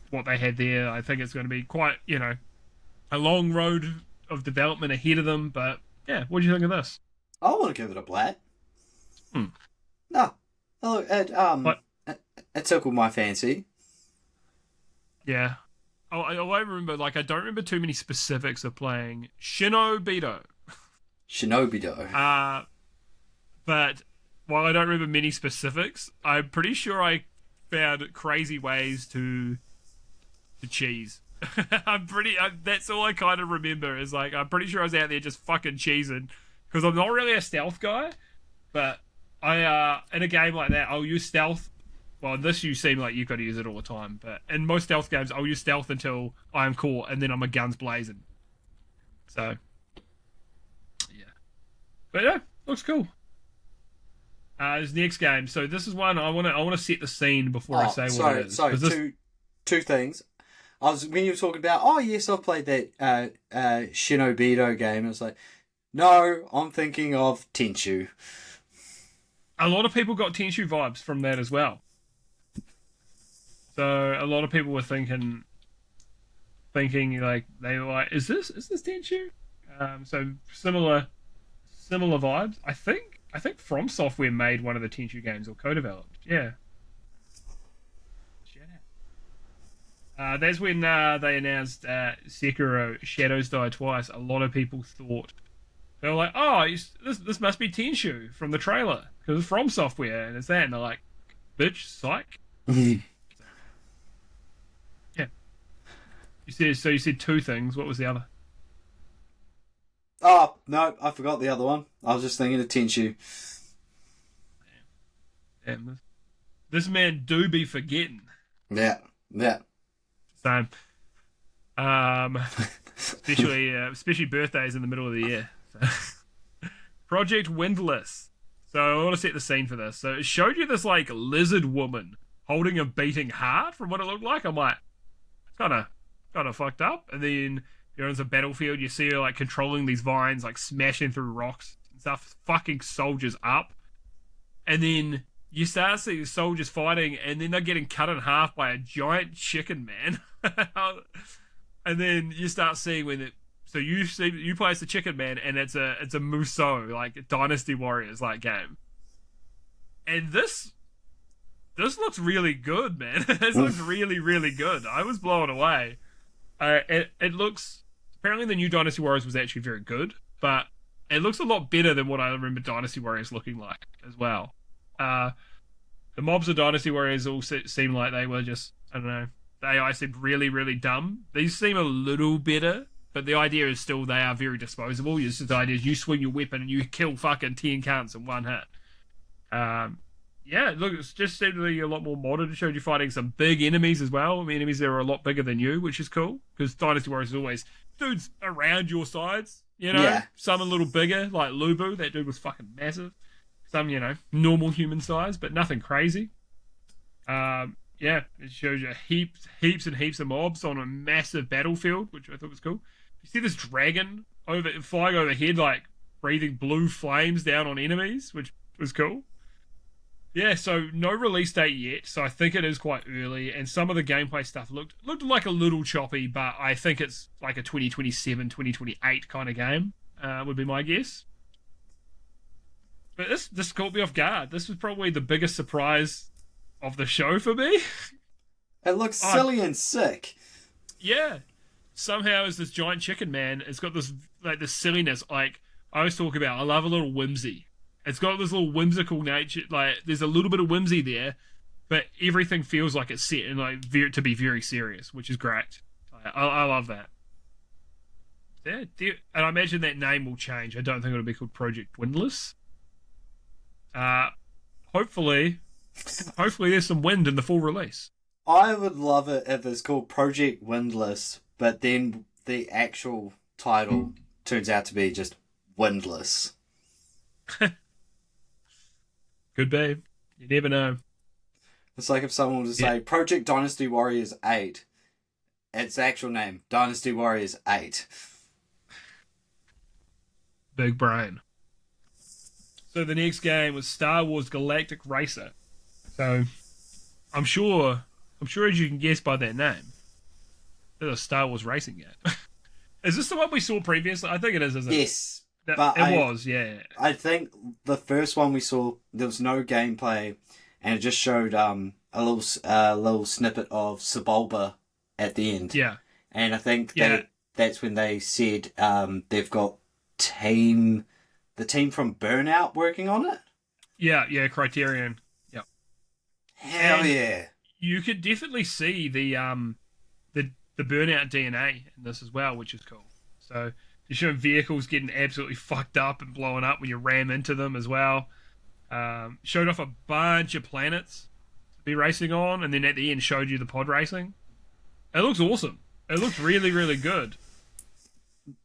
what they had there. I think it's going to be quite a long road of development ahead of them. But yeah, what do you think of this? I want to give it a blat. Hmm. No, look, it tickled my fancy. Yeah. I remember, like, I don't remember too many specifics of playing Shinobido. Shinobido. But while I don't remember many specifics, I'm pretty sure I found crazy ways to cheese. That's all I kind of remember is, like, I'm pretty sure I was out there just fucking cheesing. Because I'm not really a stealth guy, but in a game like that, I'll use stealth. Well, in this you seem like you've got to use it all the time, but in most stealth games, I'll use stealth until I am caught, and then I'm a guns blazing. So, yeah. But yeah, looks cool. This next game. So this is one I want to set the scene before I say what it is. Sorry, two things. When you were talking about, oh yes, I've played that Shinobido game. I was like, no, I'm thinking of Tenchu. A lot of people got Tenchu vibes from that as well. So a lot of people were thinking like they were like, is this Tenchu? So similar vibes. I think From Software made one of the Tenchu games or co-developed. Yeah. That's when they announced Sekiro Shadows Die Twice. A lot of people thought they were like, oh, this must be Tenchu from the trailer because it's From Software and it's that, and they're like, bitch, psych. Yeah. You said two things. What was the other? Oh no, I forgot the other one. I was just thinking of Tenchu. Damn, this man do be forgetting. Yeah. So, especially birthdays in the middle of the year. So. Project Windless. So I want to set the scene for this. So it showed you this like lizard woman holding a beating heart from what it looked like. I'm like, it's kind of fucked up. And then you're on the battlefield, you see her like controlling these vines, like smashing through rocks and stuff, fucking soldiers up. And then you start seeing soldiers fighting, and then they're getting cut in half by a giant chicken man. And then you start seeing you play as the chicken man, and it's a Musou, like Dynasty Warriors like game. And this looks really good, man. This looks really, really good. I was blown away. It looks, apparently the new Dynasty Warriors was actually very good, but it looks a lot better than what I remember Dynasty Warriors looking like as well. The mobs of Dynasty Warriors all seem like they were just, I don't know, the AI seemed really, really dumb. These seem a little better, but the idea is still they are very disposable. The idea is you swing your weapon and you kill fucking 10 cunts in one hit. Yeah, look, it's just seemed to be a lot more modern. It showed you fighting some big enemies as well. I mean, enemies that are a lot bigger than you, which is cool, because Dynasty Warriors is always dudes around your sides, Yeah. Some a little bigger, like Lubu. That dude was fucking massive. Some, normal human size, but nothing crazy. Yeah, it shows you heaps and heaps of mobs on a massive battlefield, which I thought was cool. You see this dragon flying overhead, like breathing blue flames down on enemies, which was cool. Yeah, so no release date yet, so I think it is quite early, and some of the gameplay stuff looked like a little choppy, but I think it's like a 2027, 2028 kind of game, would be my guess. But this caught me off guard. This was probably the biggest surprise of the show for me. It looks silly and sick. Yeah. Somehow as this giant chicken man, it's got this like this silliness, like I always talk about. I love a little whimsy. It's got this little whimsical nature, like there's a little bit of whimsy there, but everything feels like it's set and like to be very serious, which is great. I love that. Yeah, and I imagine that name will change. I don't think it'll be called Project Windless. Hopefully there's some wind in the full release. I would love it if it's called Project Windless, but then the actual title turns out to be just Windless. Could be. You never know. It's like if someone was to say Project Dynasty Warriors 8. Its actual name, Dynasty Warriors 8. Big brain. So the next game was Star Wars Galactic Racer. So I'm sure as you can guess by that name, there's a Star Wars racing game. Is this the one we saw previously? I think it is, isn't it? Yes. But it was, yeah. I think the first one we saw, there was no gameplay, and it just showed a little snippet of Sebulba at the end. Yeah. And I think that's when they said they've got the team from Burnout working on it. Yeah, Criterion. Yep. Hell yeah. You could definitely see the Burnout DNA in this as well, which is cool. So you're showing vehicles getting absolutely fucked up and blowing up when you ram into them as well. Showed off a bunch of planets to be racing on, and then at the end showed you the pod racing. It looks awesome. It looks really, really good.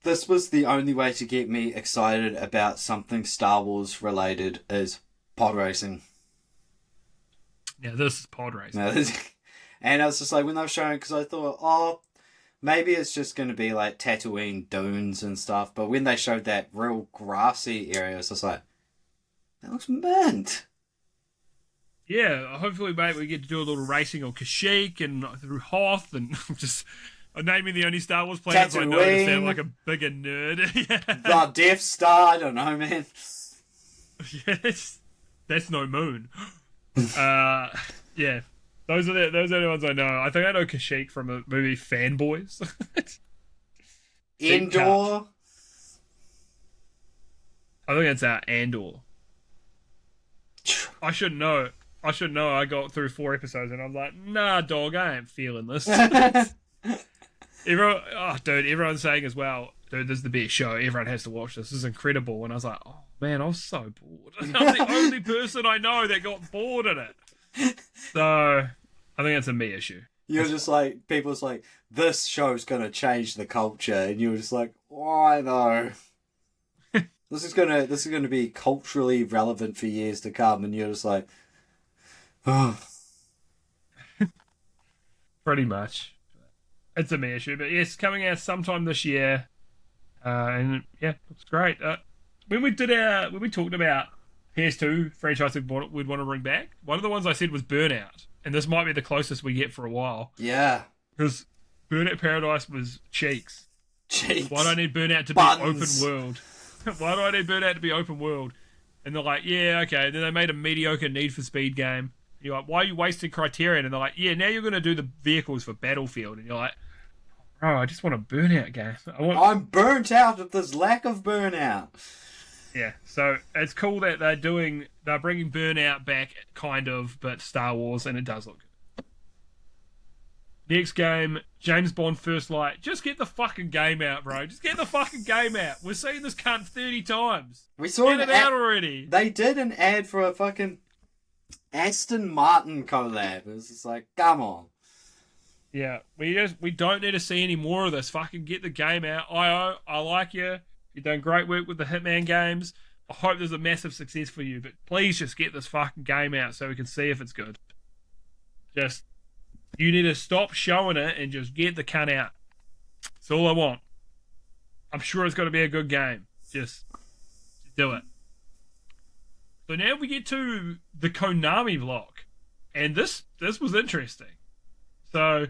This was the only way to get me excited about something Star Wars related is pod racing. Yeah, this is pod racing. And I was just like, when they were showing, because I thought, maybe it's just going to be like Tatooine dunes and stuff. But when they showed that real grassy area, I was just like, that looks mint. Yeah, hopefully, mate, we get to do a little racing on Kashyyyk and through Hoth and just naming the only Star Wars planets I know to sound like a bigger nerd. Yeah. The Death Star, I don't know, man. Yes, that's no moon. Yeah. Those are the ones I know. I think I know Kashyyyk from the movie Fanboys. Endor. I think it's Andor. I should know. I got through 4 episodes and I was like, nah, dog, I ain't feeling this. Everyone's saying as well, dude, this is the best show. Everyone has to watch this. This is incredible. And I was like, oh man, I was so bored. I'm the only person I know that got bored in it. So I think that's a me issue. You're just like, people's like, this show's gonna change the culture, and you're just like, why though? This is gonna be culturally relevant for years to come, and you're just like, oh. Pretty much. It's a me issue, but yes, coming out sometime this year, and yeah, looks great. When we talked about PS2 franchise we'd want to bring back, one of the ones I said was Burnout, and this might be the closest we get for a while. Yeah, because Burnout Paradise was cheeks. Why do I need Burnout to Buns. be open world? Why do I need Burnout to be open world? And they're like, yeah, okay. Then they made a mediocre Need for Speed game. You're like, why are you wasting Criterion? And they're like, yeah, now you're going to do the vehicles for Battlefield. And you're like, bro, I just want a Burnout game. I'm burnt out of this lack of Burnout. Yeah, so it's cool that they're bringing Burnout back, kind of, but Star Wars, and it does look good. Next game, James Bond First Light. Just get the fucking game out, bro. Just get the fucking game out. We're seeing this cunt 30 times. We saw it out already. They did an ad for a fucking Aston Martin collab. It was just like, come on. Yeah, we don't need to see any more of this. Fucking get the game out. I like you. You've done great work with the Hitman games. I hope there's a massive success for you, but please just get this fucking game out so we can see if it's good. You need to stop showing it and just get the cunt out. That's all I want. I'm sure it's going to be a good game. Just do it. So now we get to the Konami block, and this was interesting. So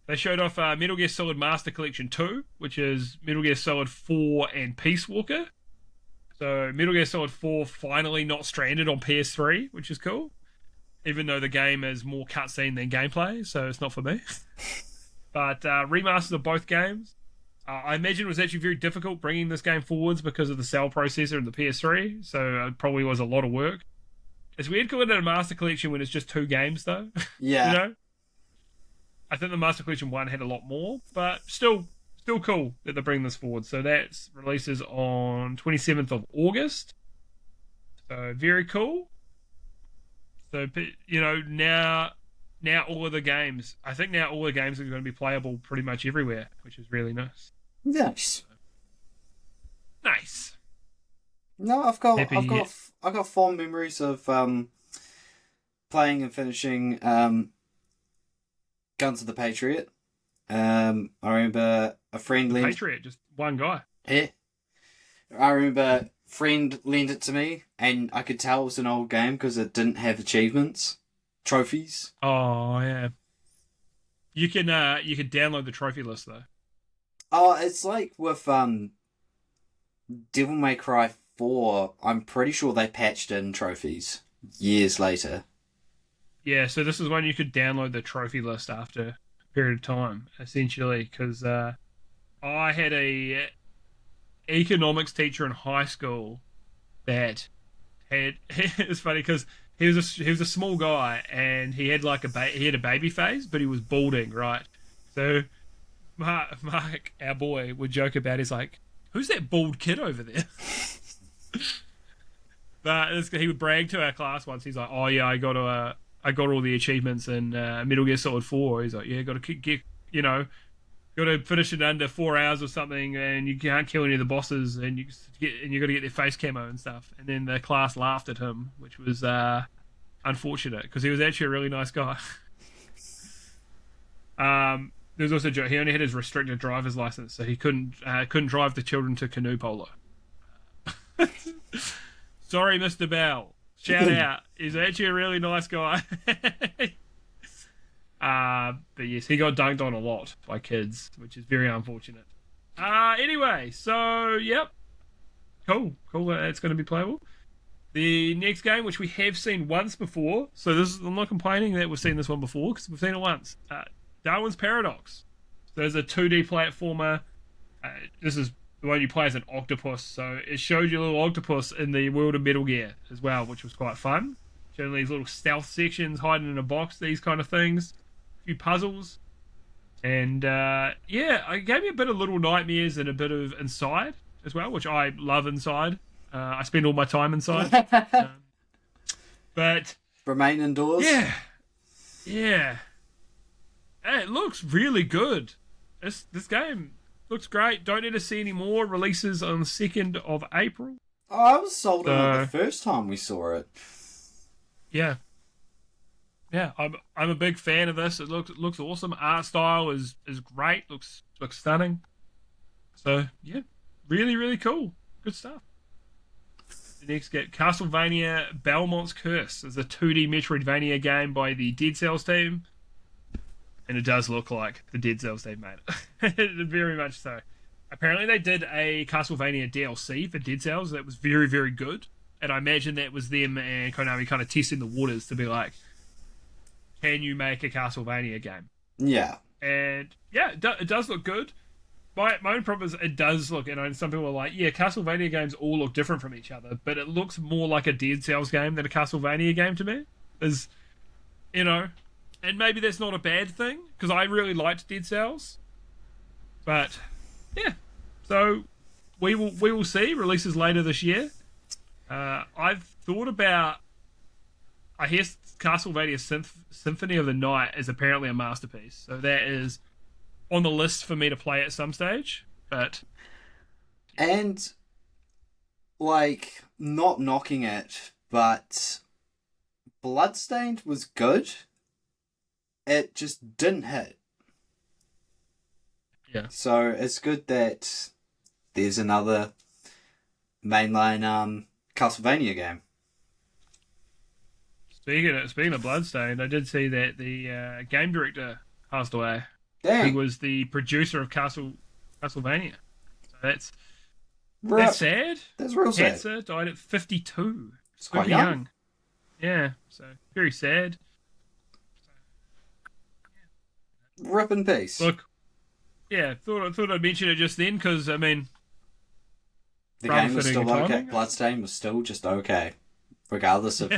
they showed off Metal Gear Solid Master Collection 2, which is Metal Gear Solid 4 and Peace Walker. So Metal Gear Solid 4 finally not stranded on PS3, which is cool. Even though the game is more cutscene than gameplay, so it's not for me. But remasters of both games. I imagine it was actually very difficult bringing this game forwards because of the cell processor and the PS3, so it probably was a lot of work. It's weird calling it a Master Collection when it's just 2 games, though. Yeah. You know? I think the Master Collection 1 had a lot more, but still cool that they're bringing this forward. So that releases on 27th of August. So very cool. So, you know, now all of the games, I think now all the games are going to be playable pretty much everywhere, which is really nice. Nice. Nice. No, I've got fond memories of playing and finishing Guns of the Patriot. I remember a friend lent Patriot, just one guy. Yeah. I remember a friend lent it to me, and I could tell it was an old game because it didn't have achievements, trophies. Oh yeah. You can download the trophy list though. Oh, it's like with Devil May Cry 4. I'm pretty sure they patched in trophies years later. Yeah, so this is when you could download the trophy list after a period of time, essentially, because I had a economics teacher in high school that had. It's funny because he was a small guy and he had like he had a baby face, but he was balding, right? So Mark, our boy, would joke about. He's like, "Who's that bald kid over there?" But he would brag to our class once. He's like, "Oh yeah, I got all the achievements in Metal Gear Solid 4. He's like, yeah, got to get, got to finish it under 4 hours or something, and you can't kill any of the bosses, and you got to get their face camo and stuff." And then the class laughed at him, which was unfortunate because he was actually a really nice guy. There's also a joke. He only had his restricted driver's license, so he couldn't drive the children to canoe polo. Sorry, Mr. Bell. Shout out. He's actually a really nice guy. But yes, he got dunked on a lot by kids, which is very unfortunate. Anyway, so, yep. Cool. It's going to be playable. The next game, which we have seen once before, so I'm not complaining that we've seen this one before, because we've seen it once. Darwin's Paradox. So there's a 2D platformer. This is the one you play as an octopus, so it showed you a little octopus in the world of Metal Gear as well, which was quite fun. Showing these little stealth sections, hiding in a box, these kind of things. A few puzzles. And, it gave me a bit of Little Nightmares and a bit of Inside as well, which I love Inside. I spend all my time inside. But... Remain indoors? Yeah. It looks really good. This game... looks great. Don't need to see any more. Releases on the 2nd of April. Oh, I was sold on it the first time we saw it. Yeah. I'm a big fan of this. It looks awesome. Art style is great. Looks stunning. So yeah, really really cool. Good stuff. The next game, Castlevania Belmont's Curse, is a 2D Metroidvania game by the Dead Cells team. And it does look like the Dead Cells team made it. Very much so. Apparently they did a Castlevania DLC for Dead Cells that was very, very good. And I imagine that was them and Konami kind of testing the waters to be like, can you make a Castlevania game? Yeah. And yeah, it does look good. My own problem is it does look, and some people are like, yeah, Castlevania games all look different from each other, but it looks more like a Dead Cells game than a Castlevania game to me. And maybe that's not a bad thing, because I really liked Dead Cells. But, yeah. So, we will see. Releases later this year. I've thought about... I hear Castlevania Symphony of the Night is apparently a masterpiece. So that is on the list for me to play at some stage. But... And, not knocking it, but Bloodstained was good. It just didn't hit. Yeah. So it's good that there's another mainline Castlevania game. Speaking of Bloodstained, I did see that the game director passed away. Dang. Who was the producer of Castlevania. So that's Rip. sad. That's real sad. Cancer, died at 52. It's quite Super young. Yeah, so very sad. Rip in peace. Look, yeah, thought I'd mention it just then because I mean, The rather game was fitting still okay. timing. Bloodstained was still just okay, regardless if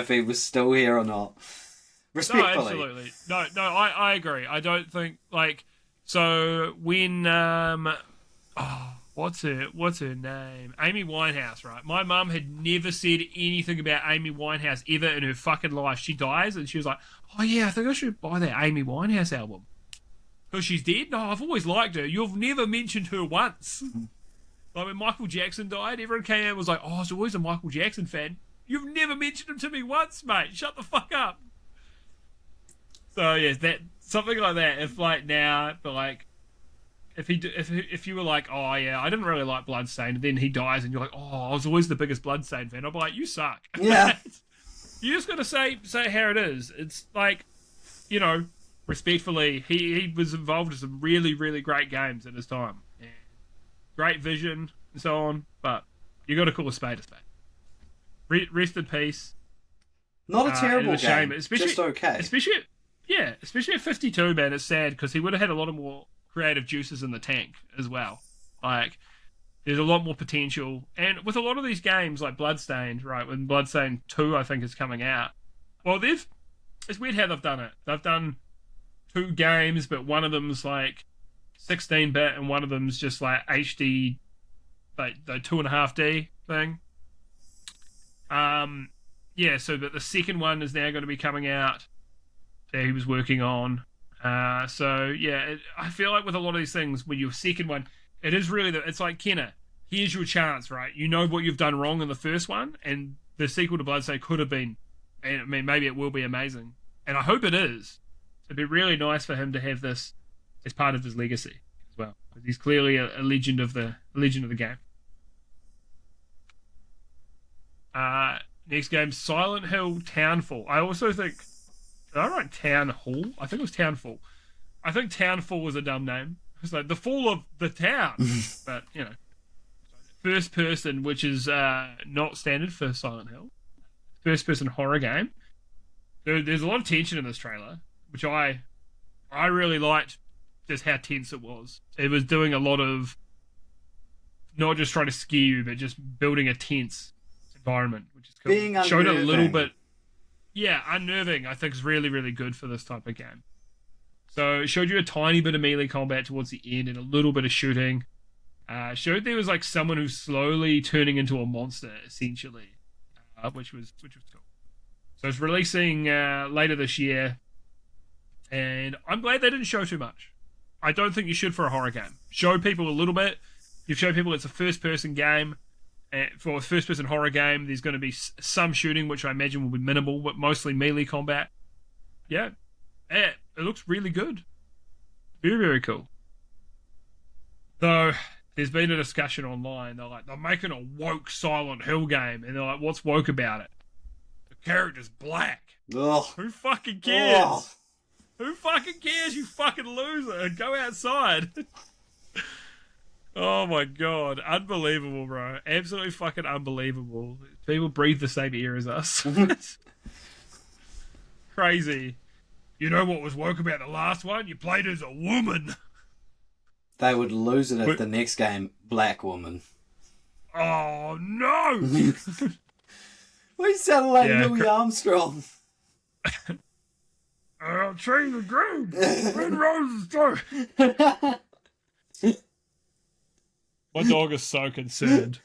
he was still here or not. no, Respectfully. absolutely, no, I agree. I don't think like so when what's her name? Amy Winehouse, right? My mum had never said anything about Amy Winehouse ever in her fucking life. She dies, and she was like, "Oh yeah, I think I should buy that Amy Winehouse album." Because she's dead? No, I've always liked her. You've never mentioned her once. Like when Michael Jackson died, everyone came out and was like, "Oh, I was always a Michael Jackson fan." You've never mentioned him to me once, mate. Shut the fuck up. So yeah, that something like that. If like now, but like. If you were like, oh yeah, I didn't really like Bloodstained, and then he dies, and you're like, oh, I was always the biggest Bloodstained fan, I'll be like, you suck. Yeah. You just gotta say how it is. It's like, you know, respectfully, he was involved in some really, really great games in his time. And great vision and so on, but you gotta call a spade a spade. Rest in peace. Not a terrible it's a game. shame, especially, just okay. Especially at 52, man, it's sad, because he would have had a lot of more creative juices in the tank as well. Like, there's a lot more potential. And with a lot of these games, like Bloodstained, right, when Bloodstained 2, I think, is coming out, well, it's weird how they've done it. They've done 2 games, but one of them's like 16-bit and one of them's just like HD, like the 2.5D thing. Yeah, so that the second one is now going to be coming out that he was working on. So yeah, I feel like with a lot of these things, when your second one, it is really it's like Kenna. Here's your chance, right? You know what you've done wrong in the first one, and the sequel to Bloodstained could have been, and I mean maybe it will be amazing, and I hope it is. It'd be really nice for him to have this as part of his legacy as well, because he's clearly a legend of the game. Next game, Silent Hill Townfall. I also think. Did I write Town Hall? I think it was Townfall. I think Townfall was a dumb name. It's like the fall of the town. But, you know. First person, which is not standard for Silent Hill. First person horror game. There's a lot of tension in this trailer, which I really liked just how tense it was. It was doing a lot of not just trying to scare you, but just building a tense environment, which is cool. Being unnerving. Showed a little bit. Yeah, unnerving, I think, is really, really good for this type of game. So it showed you a tiny bit of melee combat towards the end and a little bit of shooting. Showed there was like someone who's slowly turning into a monster, essentially, which was cool. So it's releasing later this year, and I'm glad they didn't show too much. I don't think you should for a horror game. Show people a little bit. You've shown people it's a first-person game. For a first-person horror game, there's going to be some shooting, which I imagine will be minimal, but mostly melee combat. Yeah, it looks really good. Very, very cool. Though, there's been a discussion online. They're making a woke Silent Hill game, and they're like, what's woke about it? The character's black. Ugh. Who fucking cares? Ugh. Who fucking cares, you fucking loser? Go outside. Oh my god. Unbelievable, bro. Absolutely fucking unbelievable. People breathe the same air as us. Crazy. You know what was woke about the last one? You played as a woman. They would lose it if the next game, Black Woman. Oh no! We sound like Louis Armstrong. I'll change the green. Red roses too. My dog is so concerned.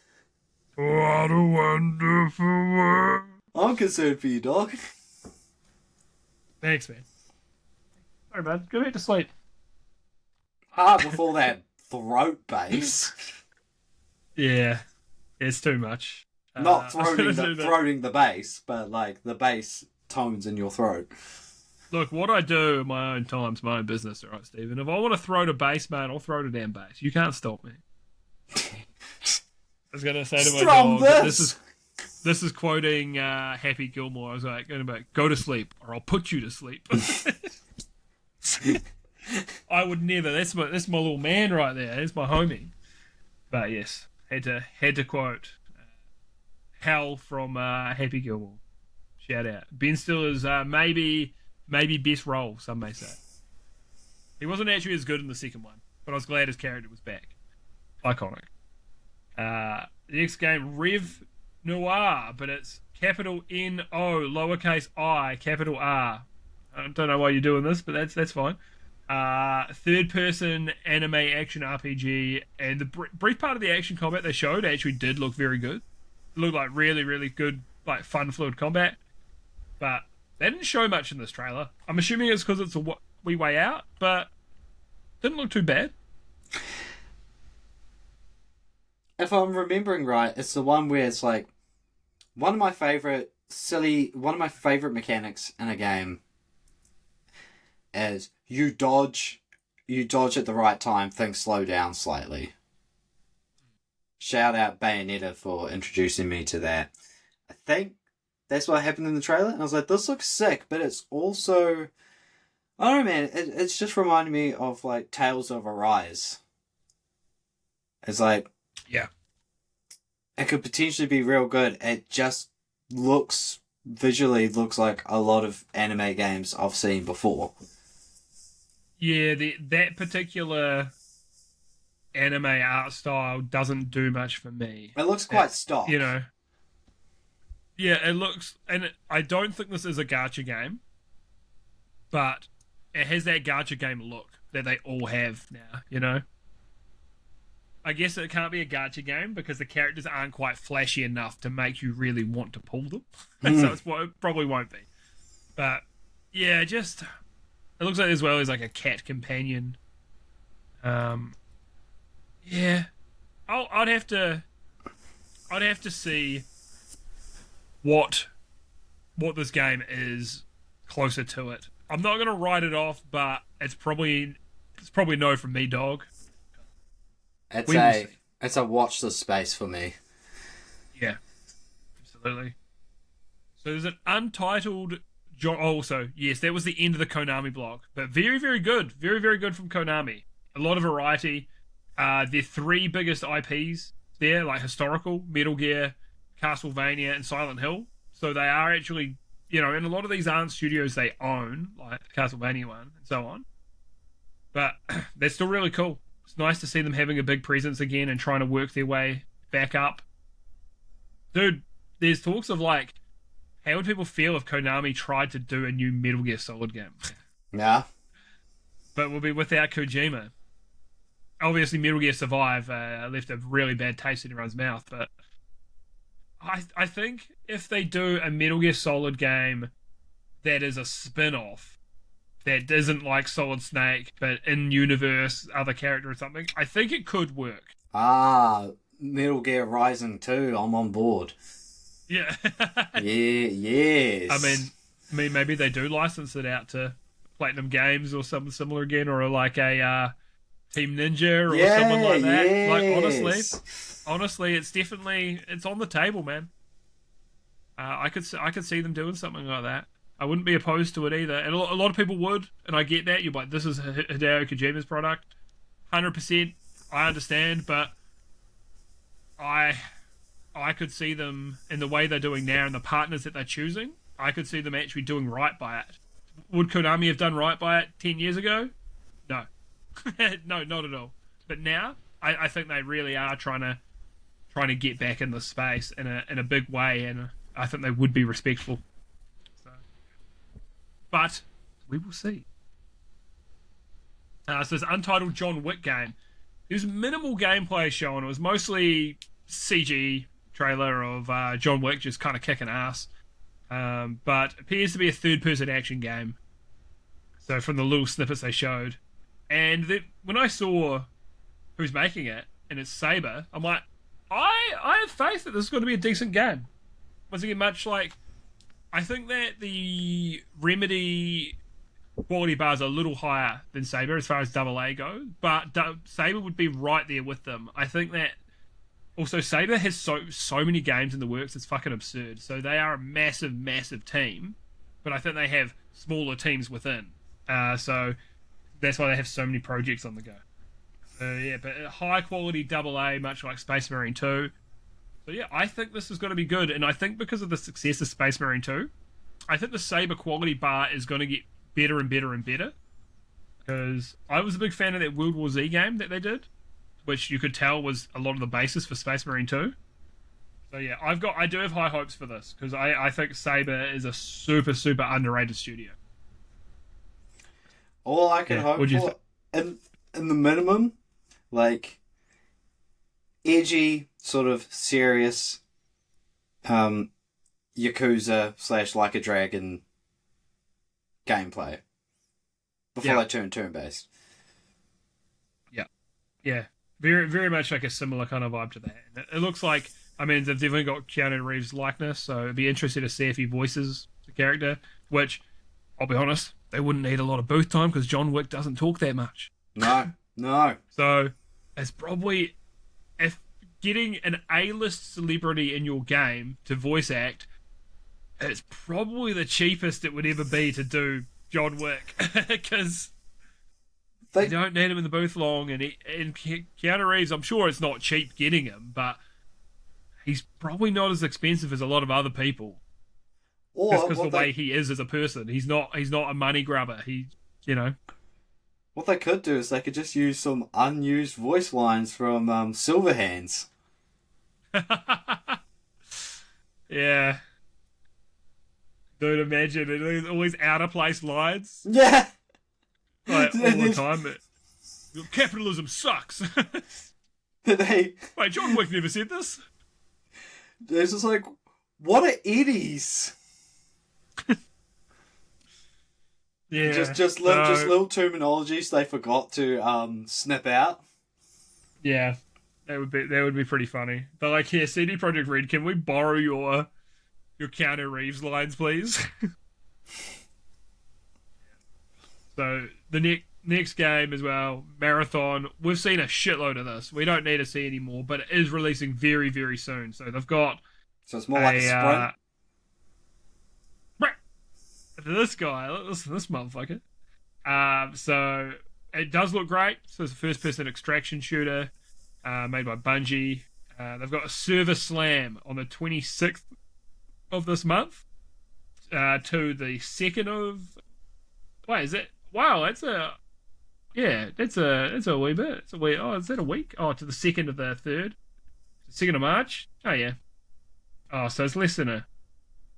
What a wonderful world. I'm concerned for you, dog. Thanks, man. Sorry, man. Go back to sleep. Before that throat bass. Yeah, it's too much. Not throating the bass, but like the bass tones in your throat. Look, what I do in my own time's my own business, alright, Stephen? If I want to throw the bass, man, I'll throw the damn bass. You can't stop me. I was gonna say to my Strum dog, that this! this is quoting Happy Gilmore. I was like, going about go to sleep, or I'll put you to sleep. I would never. That's my little man right there. That's my homie. But yes, had to quote Hal from Happy Gilmore. Shout out. Ben Stiller's maybe best role. Some may say he wasn't actually as good in the second one, but I was glad his character was back. Iconic. The next game, Rev Noir, but it's capital N-O, lowercase I, capital R. I don't know why you're doing this, but that's fine. Third-person anime action RPG, and the brief part of the action combat they showed actually did look very good. It looked like really, really good, like fun, fluid combat. But they didn't show much in this trailer. I'm assuming it's because it's a wee way out, but didn't look too bad. If I'm remembering right, it's the one where it's like one of my favorite mechanics in a game is you dodge at the right time, things slow down slightly. Shout out Bayonetta for introducing me to that. I think that's what happened in the trailer, and I was like, this looks sick, but it's also, I don't know, man, it's just reminding me of like Tales of Arise. It's like, yeah, it could potentially be real good. It just visually looks like a lot of anime games I've seen before. Yeah, that particular anime art style doesn't do much for me. It looks quite stock. You know. Yeah, it looks, and I don't think this is a gacha game, but it has that gacha game look that they all have now, you know? I guess it can't be a gacha game because the characters aren't quite flashy enough to make you really want to pull them. So it probably won't be. But, yeah, it looks like as well as like a cat companion. Yeah. I'd have to see what this game is closer to it. I'm not gonna write it off, but it's probably no from me, dog. It's a watch this space for me. Yeah, absolutely. So there's an untitled. Also, yes, that was the end of the Konami block, but very, very good, very, very good from Konami. A lot of variety. Their three biggest IPs there, like historical, Metal Gear, Castlevania, and Silent Hill. So they are actually, and a lot of these aren't studios they own, like the Castlevania one and so on. But they're still really cool. It's nice to see them having a big presence again and trying to work their way back up. Dude, there's talks of like, how would people feel if Konami tried to do a new Metal Gear Solid game? Yeah. But we'll be without Kojima. Obviously, Metal Gear Survive left a really bad taste in everyone's mouth, but I think if they do a Metal Gear Solid game that is a spin-off, that isn't like Solid Snake, but in-universe, other character or something, I think it could work. Metal Gear Rising 2, I'm on board. Yeah. Yes. I mean, maybe they do license it out to Platinum Games or something similar again, or like a Team Ninja or someone like that. Yes. Like honestly, it's on the table, man. I could see them doing something like that. I wouldn't be opposed to it either, and a lot of people would, and I get that. You're like, this is Hideo Kojima's product, 100%. I understand, but I could see them in the way they're doing now and the partners that they're choosing. I could see them actually doing right by it. Would Konami have done right by it 10 years ago? No. No, not at all. But now, I think they really are trying to get back in the space in a big way, and I think they would be respectful. So, but we will see. So this untitled John Wick game. There's minimal gameplay shown. It was mostly CG trailer of John Wick just kind of kicking ass. But appears to be a third-person action game. So from the little snippets they showed. And when I saw who's making it, and it's Saber, I'm like, I have faith that this is going to be a decent game. Once again, much like, I think that the Remedy quality bar's a little higher than Saber as far as double A goes, but Saber would be right there with them. I think that also Saber has so many games in the works, it's fucking absurd. So they are a massive team, but I think they have smaller teams within. So that's why they have so many projects on the go. Yeah, but high quality double A, much like Space Marine 2. So yeah, I think this is going to be good, and I think because of the success of Space Marine 2, I think the Saber quality bar is going to get better and better and better. Because I was a big fan of that World War Z game that they did, which you could tell was a lot of the basis for Space Marine 2. So yeah, I do have high hopes for this, because I think Saber is a super underrated studio. All I can hope for, in the minimum, like, edgy, sort of serious, Yakuza / Like a Dragon gameplay before they turn turn-based. Yeah, very much like a similar kind of vibe to that. It looks like, I mean, they've definitely got Keanu Reeves' likeness, so it'd be interesting to see if he voices the character, which, I'll be honest, they wouldn't need a lot of booth time because John Wick doesn't talk that much. No. So it's probably, if getting an A-list celebrity in your game to voice act, it's probably the cheapest it would ever be to do John Wick, because they don't need him in the booth long, and Keanu Reeves, I'm sure it's not cheap getting him, but he's probably not as expensive as a lot of other people. Just because the way he is as a person, he's not a money grabber. What they could do is they could just use some unused voice lines from Silverhands. Yeah. Dude, imagine it, all these out of place lines. Yeah. Like, all the time. Capitalism sucks. Wait, John Wick never said this? It's just like, what are eddies? Yeah. Just little terminologies they forgot to snip out. Yeah. That would be pretty funny. But like, here, CD Projekt Red, can we borrow your Keanu Reeves lines, please? So the next game as well, Marathon. We've seen a shitload of this. We don't need to see any more, but it is releasing very, very soon. So they've got. So it's more like a sprint. This guy, listen to this motherfucker. So it does look great. So it's a first-person extraction shooter made by Bungie. They've got a server slam on the 26th of this month to the 2nd of. Wait, is it? Wow, that's a wee bit. It's a wee. Oh, is that a week? Oh, to the 2nd of the 3rd, 2nd of March. Oh yeah. Oh, so it's less than a.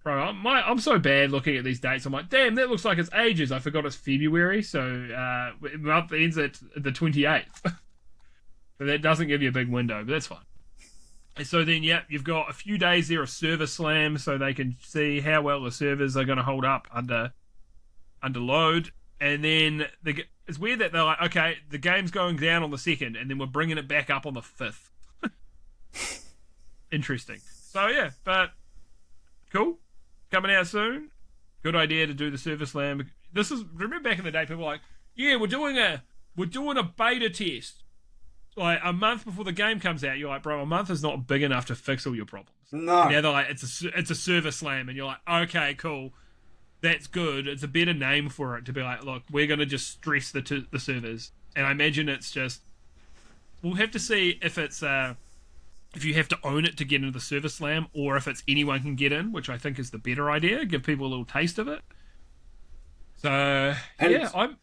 Bro, I'm so bad looking at these dates. I'm like, damn, that looks like it's ages. I forgot it's February, so the month ends at the 28th. So that doesn't give you a big window, but that's fine. And so then, yeah, you've got a few days there of server slam, so they can see how well the servers are going to hold up under load. And then it's weird that they're like, okay, the game's going down on the 2nd, and then we're bringing it back up on the 5th. Interesting. So yeah, but cool. Coming out soon. Good idea to do the server slam. Remember back in the day, people were like, yeah, we're doing a beta test. Like a month before the game comes out, you're like, bro, a month is not big enough to fix all your problems. No. And now they're like, it's a server slam, and you're like, okay, cool. That's good. It's a better name for it to be like, look, we're going to just stress the servers. And I imagine it's just, we'll have to see if it's if you have to own it to get into the server slam, or if it's anyone can get in, which I think is the better idea. Give people a little taste of it. So yeah, I'm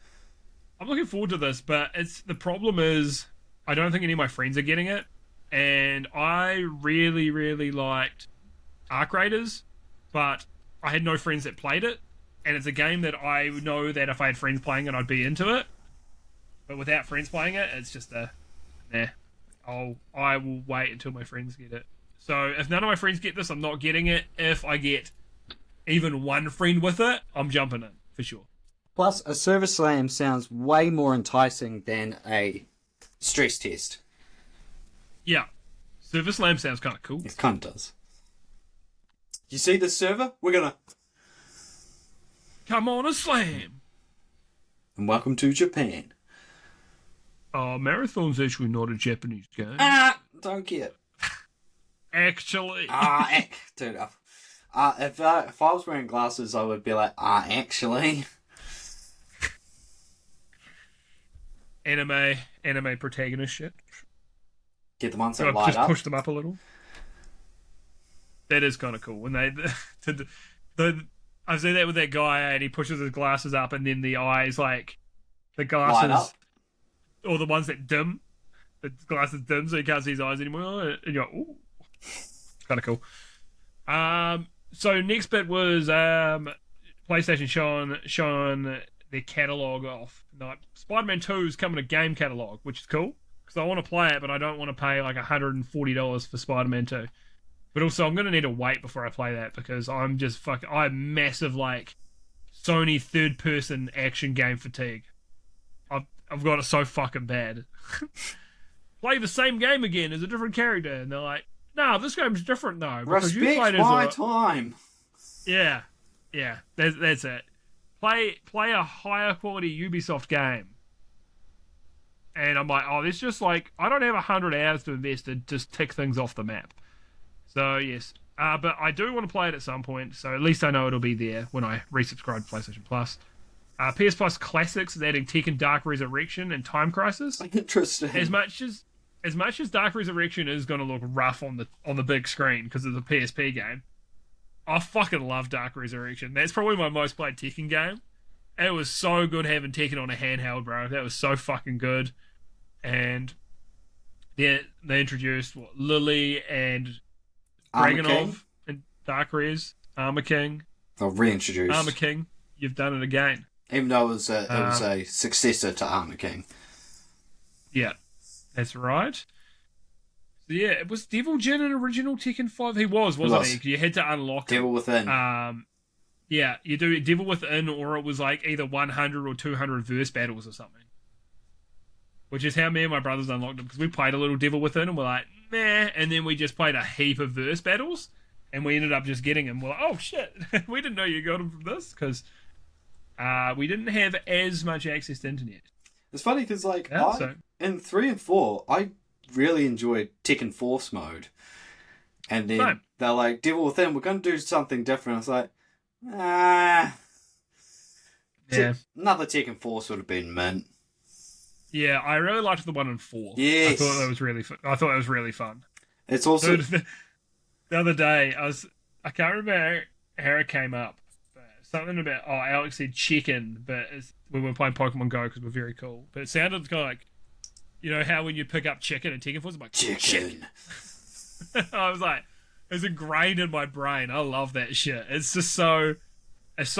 looking forward to this, but the problem is I don't think any of my friends are getting it, and I really, really liked Arc Raiders, but I had no friends that played it, and it's a game that I know that if I had friends playing it, I'd be into it. But without friends playing it, it's just nah. I will wait until my friends get it. So if none of my friends get this, I'm not getting it. If I get even one friend with it, I'm jumping in for sure. Plus, a server slam sounds way more enticing than a stress test. Yeah, server slam sounds kind of cool. It kind of does. You see this server? We're gonna come on a slam. And welcome to Japan. Marathon's actually not a Japanese game. Don't get. Actually. Dude. If I was wearing glasses, I would be like, actually. Anime protagonist shit. Get the ones So that I've light just up. pushed them up a little. That is kind of cool. When I've seen that with that guy, and he pushes his glasses up, and then the eyes, like, the Light up. glasses, or the ones that dim, the glasses dim, so you can't see his eyes anymore, and you're like, ooh. Kind of cool. So next bit was PlayStation showing their catalog off. Like, Spider-Man 2 is coming to game catalog, which is cool because I want to play it, but I don't want to pay like $140 for Spider-Man 2. But also, I'm gonna need to wait before I play that because I'm massive like Sony third-person action game fatigue. I've got it so fucking bad. Play the same game again as a different character, and they're like, "No, this game's different though." Respect my time. Yeah, that's it. Play a higher quality Ubisoft game, and I'm like, oh, there's just like I don't have 100 hours to invest to just tick things off the map. So yes, but I do want to play it at some point. So at least I know it'll be there when I resubscribe to PlayStation Plus. PS Plus Classics is adding Tekken Dark Resurrection and Time Crisis. Interesting. As much as Dark Resurrection is going to look rough on the big screen because of the PSP game, I fucking love Dark Resurrection. That's probably my most played Tekken game. It was so good having Tekken on a handheld, bro. That was so fucking good. And they introduced Lily and Dragunov and Dark Res, Armor King. Or reintroduced. Armor King, you've done it again. Even though it was a successor to Armor King. Yeah, that's right. So yeah, it was Devil Jin in original Tekken 5. He wasn't he? You had to unlock Devil him. Within. Yeah, you do Devil Within, or it was like either 100 or 200 verse battles or something. Which is how me and my brothers unlocked him, because we played a little Devil Within and we're like, meh, and then we just played a heap of verse battles, and we ended up just getting him. We're like, oh shit, we didn't know you got him from this, because we didn't have as much access to internet. It's funny because, like, Yeah, in 3 and 4, I really enjoyed Tekken Force mode. And then they're like, Devil Within, we're going to do something different. I was like, yeah. Another Tekken Force would have been mint. Yeah, I really liked the one in 4. Yes. I thought that was really fun. It's also... Dude, the other day, I can't remember how it came up. But something about, Alex said chicken, but when we were playing Pokemon Go because we're very cool. But it sounded kind of like, you know how when you pick up chicken and Tekken Force, it's like, chicken. I was like, it's ingrained in my brain. I love that shit. It's just so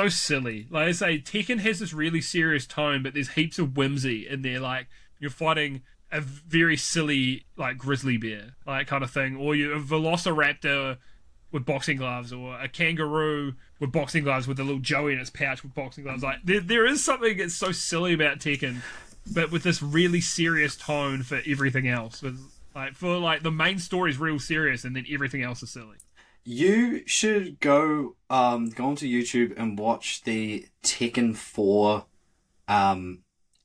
silly. Like I say, Tekken has this really serious tone, but there's heaps of whimsy in there. Like, you're fighting a very silly, like, grizzly bear, like, kind of thing. Or you're a velociraptor with boxing gloves, or a kangaroo with boxing gloves with a little Joey in its pouch with boxing gloves. Like, there is something that's so silly about Tekken, but with this really serious tone for everything else. The main story is real serious, and then everything else is silly. You should go onto YouTube and watch the Tekken 4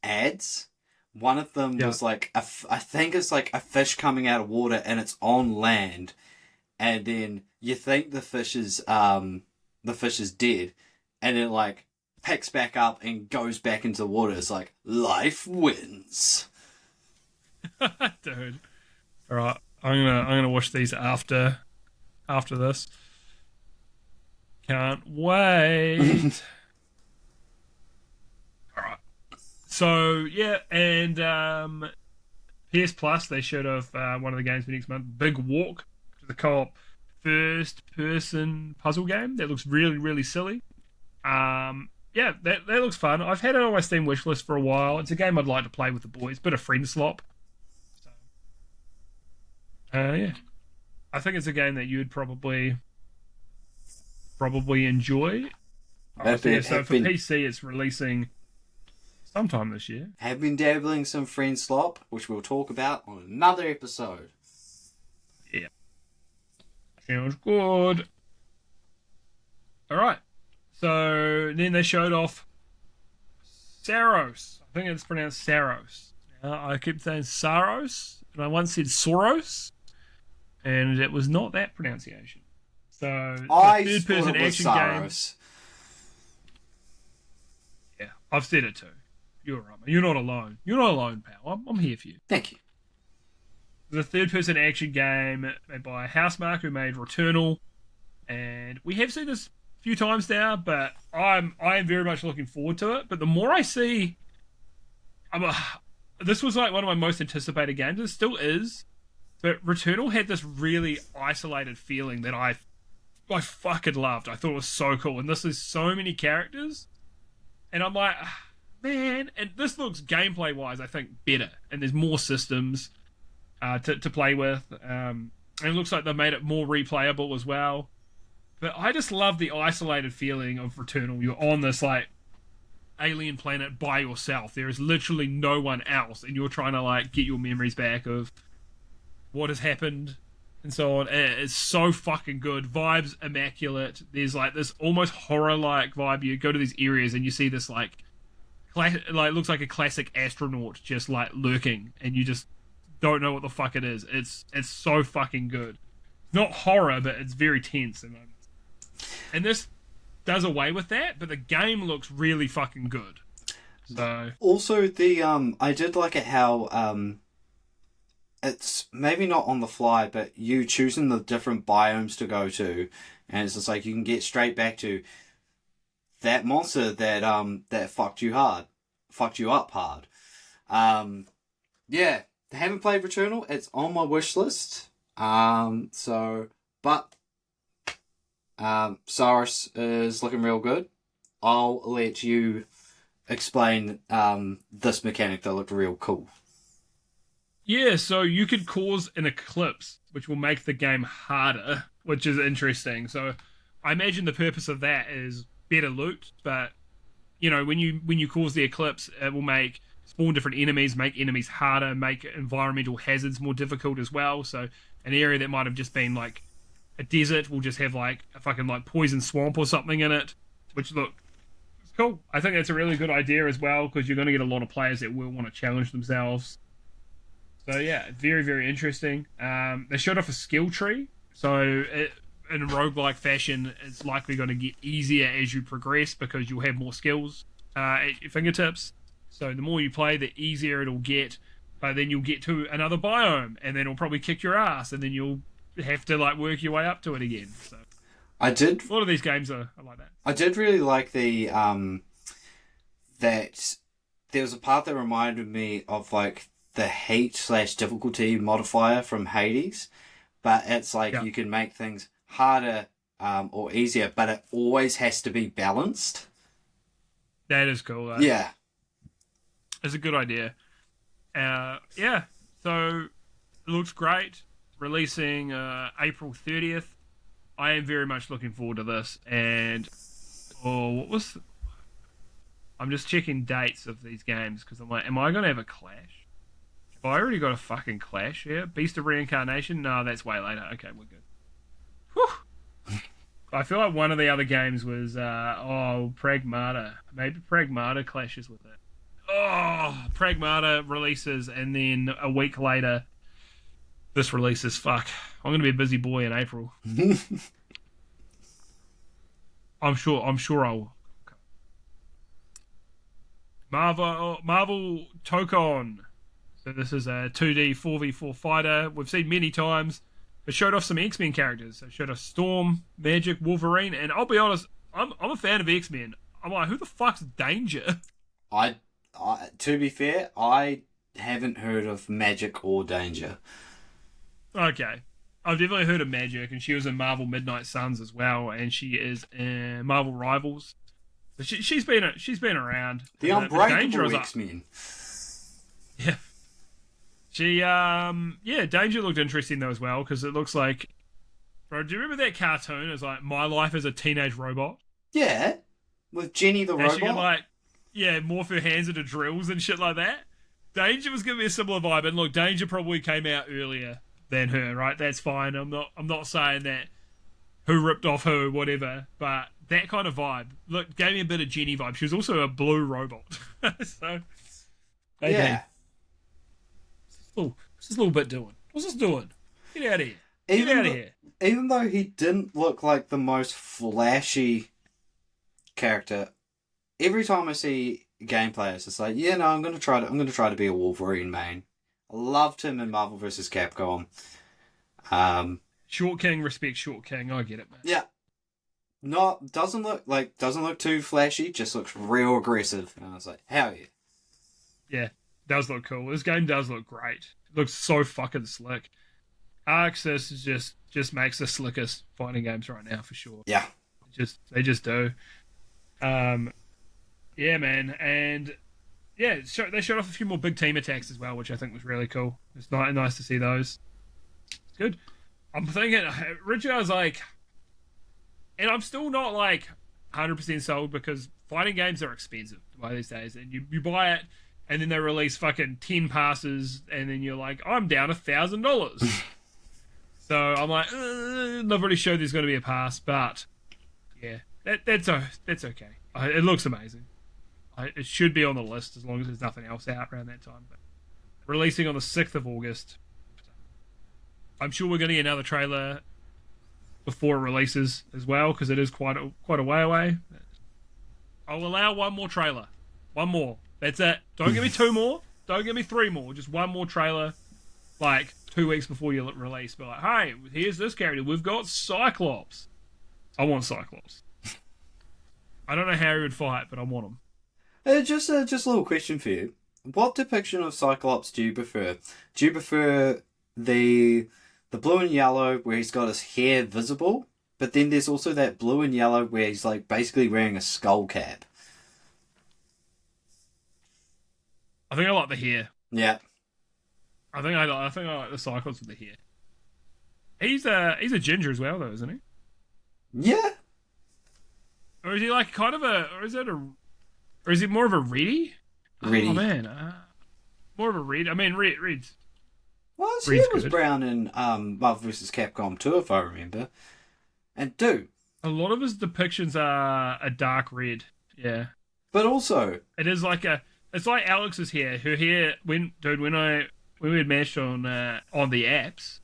ads. One of them was like, I think it's like a fish coming out of water and it's on land. And then you think the fish is dead. And it like picks back up and goes back into the water. It's like, life wins. Dude. Alright, I'm gonna watch these after this. Can't wait. Alright. So, yeah, and PS Plus, they showed off one of the games for next month, Big Walk, which is a co-op first-person puzzle game that looks really, really silly. Yeah, that looks fun. I've had it on my Steam wishlist for a while. It's a game I'd like to play with the boys. Bit of friend slop. So, yeah. I think it's a game that you'd probably enjoy. So for PC, it's releasing sometime this year. Have been dabbling some friend slop, which we'll talk about on another episode. Yeah. Sounds good. Alright. So then they showed off Saros. I think it's pronounced Saros. I keep saying Saros, and I once said Soros, and it was not that pronunciation. So, I third thought person it was action Saros. game. Yeah, I've said it too. You're right, man. You're not alone. You're not alone, pal. I'm here for you. Thank you. The third person action game made by Housemarque, who made Returnal. And we have seen this a few times now, but I am very much looking forward to it. But the more I see, this was like one of my most anticipated games. It still is. But Returnal had this really isolated feeling that I fucking loved. I thought it was so cool. And this is so many characters. And I'm like, man. And this looks gameplay-wise, I think, better. And there's more systems to play with. And it looks like they made it more replayable as well. But I just love the isolated feeling of Returnal. You're on this, like, alien planet by yourself. There is literally no one else. And you're trying to, like, get your memories back of what has happened and so on. It's so fucking good. Vibes immaculate. There's, like, this almost horror-like vibe. You go to these areas and you see this, like looks like a classic astronaut just, like, lurking. And you just don't know what the fuck it is. It's so fucking good. It's not horror, but it's very tense. And this does away with that, but the game looks really fucking good. So also I did like it how it's maybe not on the fly, but you choosing the different biomes to go to, and it's just like you can get straight back to that monster that fucked you up hard. Yeah, I haven't played Returnal. It's on my wish list. Saros is looking real good. I'll let you explain this mechanic that looked real cool. yeah, so you could cause an eclipse, which will make the game harder, which is interesting. So I imagine the purpose of that is better loot, but you know, when you cause the eclipse, it will spawn different enemies, make enemies harder, make environmental hazards more difficult as well. So an area that might have just been like a desert will just have like a fucking like poison swamp or something in it, which it's cool. I think that's a really good idea as well, because you're going to get a lot of players that will want to challenge themselves. So yeah, very, very interesting. They showed off a skill tree, so in a roguelike fashion, it's likely going to get easier as you progress because you'll have more skills at your fingertips. So the more you play, the easier it'll get. But then you'll get to another biome, and then it'll probably kick your ass, and then you'll have to like work your way up to it again. So a lot of these games are like that. I did really like the that there was a part that reminded me of like the heat/difficulty modifier from Hades, but it's like you can make things harder or easier, but it always has to be balanced. That is cool. Yeah, it's a good idea. Yeah, so it looks great. Releasing April 30th. I am very much looking forward to this. And I'm just checking dates of these games because I'm like, am I going to have a Clash? Have I already got a fucking Clash here? Beast of Reincarnation? No, that's way later. Okay, we're good. Whew. I feel like one of the other games was Pragmata. Maybe Pragmata clashes with it. Oh, Pragmata releases, and then a week later this releases. Fuck. I'm going to be a busy boy in April. I'm sure I'll. Marvel Tokon. So this is a 2D 4v4 fighter. We've seen many times. It showed off some X-Men characters. It showed off Storm, Magic, Wolverine, and I'll be honest, I'm a fan of X-Men. I'm like, who the fuck's Danger? To be fair, I haven't heard of Magic or Danger. Okay. I've definitely heard of Magic, and she was in Marvel Midnight Suns as well, and she is in Marvel Rivals. So she's been around. The Unbreakable X-Men. Yeah. Danger looked interesting though as well, because it looks like, bro, do you remember that cartoon? It's like My Life as a Teenage Robot. Yeah, with Jenny the robot. She could morph her hands into drills and shit like that. Danger was giving me a similar vibe, and look, Danger probably came out earlier than her, right? That's fine. I'm not saying that who ripped off who, whatever. But that kind of vibe. Look, gave me a bit of Jenny vibe. She was also a blue robot. So, Yeah. What's this little bit doing? What's this doing? Get out of here. Get Even out of th- here. even though he didn't look like the most flashy character, every time I see gameplay, it's just like, yeah, no, I'm gonna try to be a Wolverine main. I loved him in Marvel vs. Capcom. Short King respects Short King. I get it, man. Yeah, doesn't look too flashy. Just looks real aggressive. And I was like, hell yeah. Yeah, does look cool. This game does look great. It looks so fucking slick. Arxis is just makes the slickest fighting games right now for sure. Yeah, They just do. Yeah, man, and yeah, they showed off a few more big team attacks as well, which I think was really cool. It's nice to see those. It's good. I'm thinking, Richard, I was like, and I'm still not like 100% sold because fighting games are expensive by these days, and you buy it, and then they release fucking 10 passes, and then you're like, I'm down $1,000. So I'm like, not really sure there's going to be a pass, but yeah, that's okay. It looks amazing. It should be on the list as long as there's nothing else out around that time. But releasing on the 6th of August. I'm sure we're going to get another trailer before it releases as well, because it is quite a way away. I'll allow one more trailer. One more. That's it. Don't give me 2 more. Don't give me 3 more. Just one more trailer, like 2 weeks before you release. Be like, hey, here's this character. We've got Cyclops. I want Cyclops. I don't know how he would fight, but I want him. just a little question for you. What depiction of Cyclops do you prefer? Do you prefer the blue and yellow where he's got his hair visible, but then there's also that blue and yellow where he's like basically wearing a skull cap? I think I like the hair. Yeah. I think I like the Cyclops with the hair. He's a ginger as well, though, isn't he? Yeah. Or is he like kind of or is he more of a ready? Ready. Oh man, more of a red. I mean, red's. Well, his Red's hair was good. brown in Marvel vs. Capcom 2, if I remember. And dude, A lot of his depictions are a dark red. Yeah, but also, it is like it's like Alex's hair. Her hair when we had matched on the apps.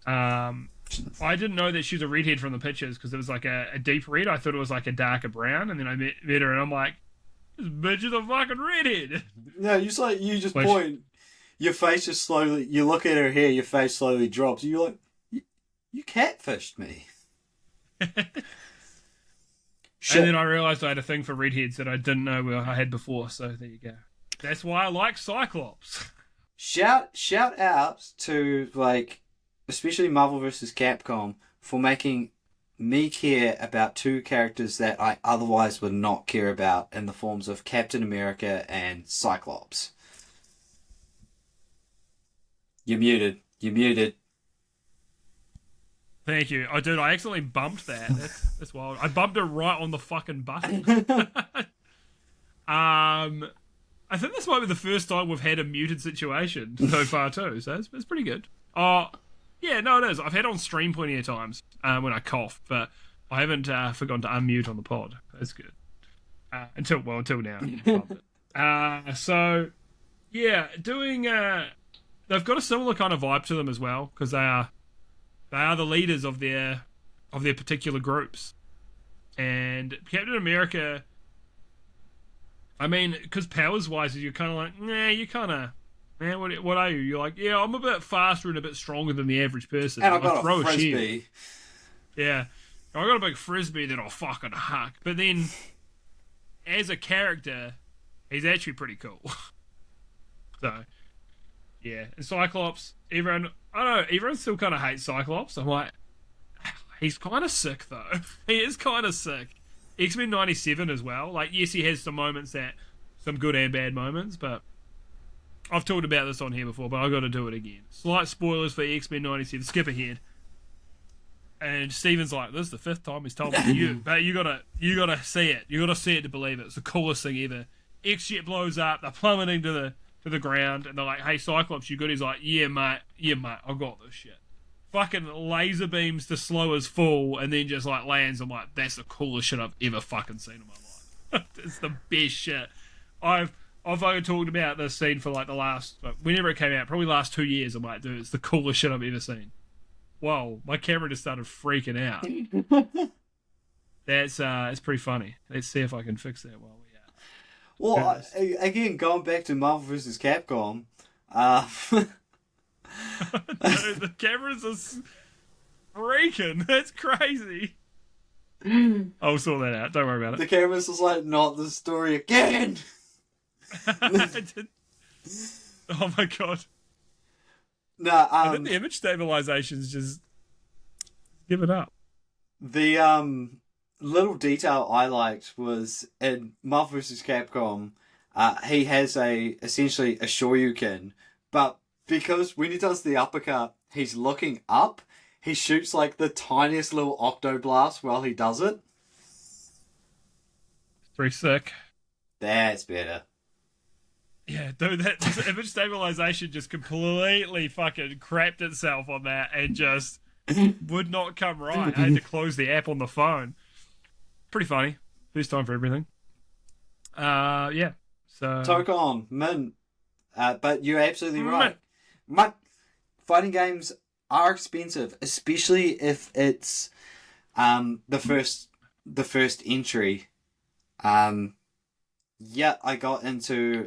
I didn't know that she's a redhead from the pictures because it was like a deep red. I thought it was like a darker brown, and then I met her and I'm like, this bitch is a fucking redhead. no, you just Which- point. Your face just slowly. You look at her hair. Your face slowly drops. You're like, you catfished me. Shit. And then I realised I had a thing for redheads that I didn't know I had before. So there you go. That's why I like Cyclops. Shout out to, like, especially Marvel vs. Capcom for making me care about 2 characters that I otherwise would not care about in the forms of Captain America and Cyclops. You're muted. Thank you. Oh, dude, I accidentally bumped that. That's wild. I bumped it right on the fucking button. I think this might be the first time we've had a muted situation so far too. So it's pretty good. Oh, yeah, no, it is. I've had it on stream plenty of times when I cough, but I haven't forgotten to unmute on the pod. That's good. Until now. Bumped it. So yeah, doing. They've got a similar kind of vibe to them as well because they are the leaders of their particular groups. And Captain America, I mean, because powers wise, you're kind of like, nah, you kind of, man, what are you? You're like, yeah, I'm a bit faster and a bit stronger than the average person. And I've got throw a frisbee. shield. Yeah, I got a big frisbee that I'll fucking huck. But then, as a character, he's actually pretty cool. So, yeah, and Cyclops, everyone still kind of hates Cyclops. I'm like, he's kind of sick though. He is kind of sick. X-Men 97 as well. Like, yes, he has some good and bad moments, but I've talked about this on here before, but I've got to do it again. Slight spoilers for X-Men 97. Skip ahead. And Steven's like, this is the 5th time he's told me but you gotta see it. You gotta see it to believe it. It's the coolest thing ever. X-Jet blows up, they're plummeting to the ground, and they're like, hey, Cyclops, you good? He's like, yeah, mate, I got this shit. fucking laser beams to slow his fall, and then just like lands. I'm like, that's the coolest shit I've ever fucking seen in my life. It's the best shit. I've fucking talked about this scene for like the last, whenever it came out, probably the last 2 years. I'm like, dude, it's the coolest shit I've ever seen. Whoa, my camera just started freaking out. That's it's pretty funny. Let's see if I can fix that while we are. Well, again, going back to Marvel vs. Capcom, Dude, the cameras are freaking. That's crazy. I'll sort that out. Don't worry about it. The camera's just like, not the story again. Oh my god. No, I think the image stabilization's just give it up. The little detail I liked was in Marvel vs. Capcom, he has essentially a Shoryuken, but because when he does the uppercut, he's looking up, he shoots like the tiniest little octoblast while he does it. Pretty sick. That's better. Yeah, dude, that image stabilization just completely fucking crapped itself on that and just would not come right. I had to close the app on the phone. Pretty funny. First time for everything. Yeah. So Tokon, Min. But you're absolutely right. Fighting games are expensive, especially if it's the first entry. Yeah, I got into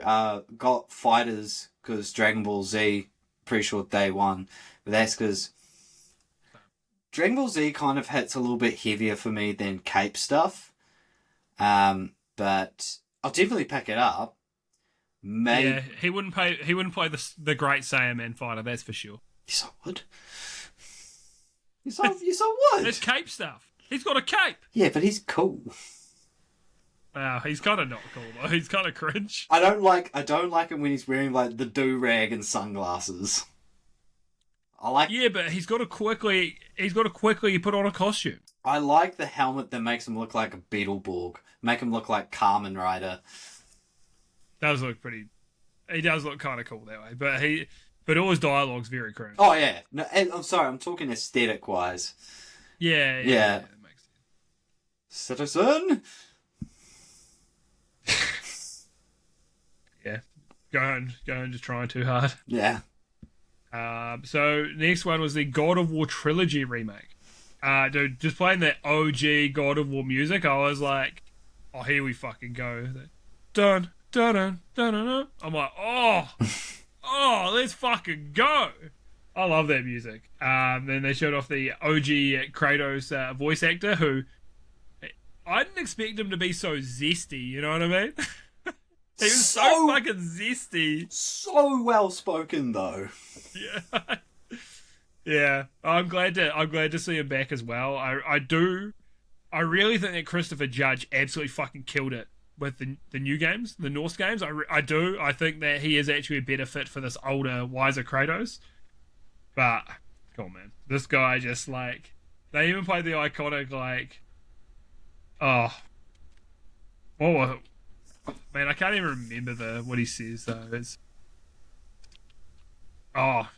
got Fighters because Dragon Ball Z, pretty sure day one, but that's because Dragon Ball Z kind of hits a little bit heavier for me than Cape stuff. But I'll definitely pick it up. Yeah, he wouldn't play the Great Saiyaman fighter, that's for sure. Yes, I would. Yes, I would. It's Cape stuff. He's got a cape. Yeah, but he's cool. Wow, he's kind of not cool though. He's kind of cringe. I don't like him when he's wearing like the do-rag and sunglasses. Yeah, but he's got to quickly put on a costume. I like the helmet that makes him look like a Beetleborg. Make him look like Kamen Rider. He does look kind of cool that way, but all his dialogue's very cringe. Oh yeah, no, I'm sorry, I'm talking aesthetic wise. Yeah, that makes sense. Citizen. Yeah, going just trying too hard. Yeah. So next one was the God of War trilogy remake. Dude, just playing that OG God of War music, I was like, oh, here we fucking go. Dun dun dun dun dun dun. I'm like, oh, let's fucking go. I love that music. Then they showed off the OG Kratos voice actor, who I didn't expect him to be so zesty. You know what I mean? He was so fucking zesty. So well spoken though. Yeah. Yeah. I'm glad to see him back as well. I really think that Christopher Judge absolutely fucking killed it with the new games, the Norse games. I do. I think that he is actually a better fit for this older, wiser Kratos. But come on, man. This guy just like, they even played the iconic like, man, I can't even remember what he says though. I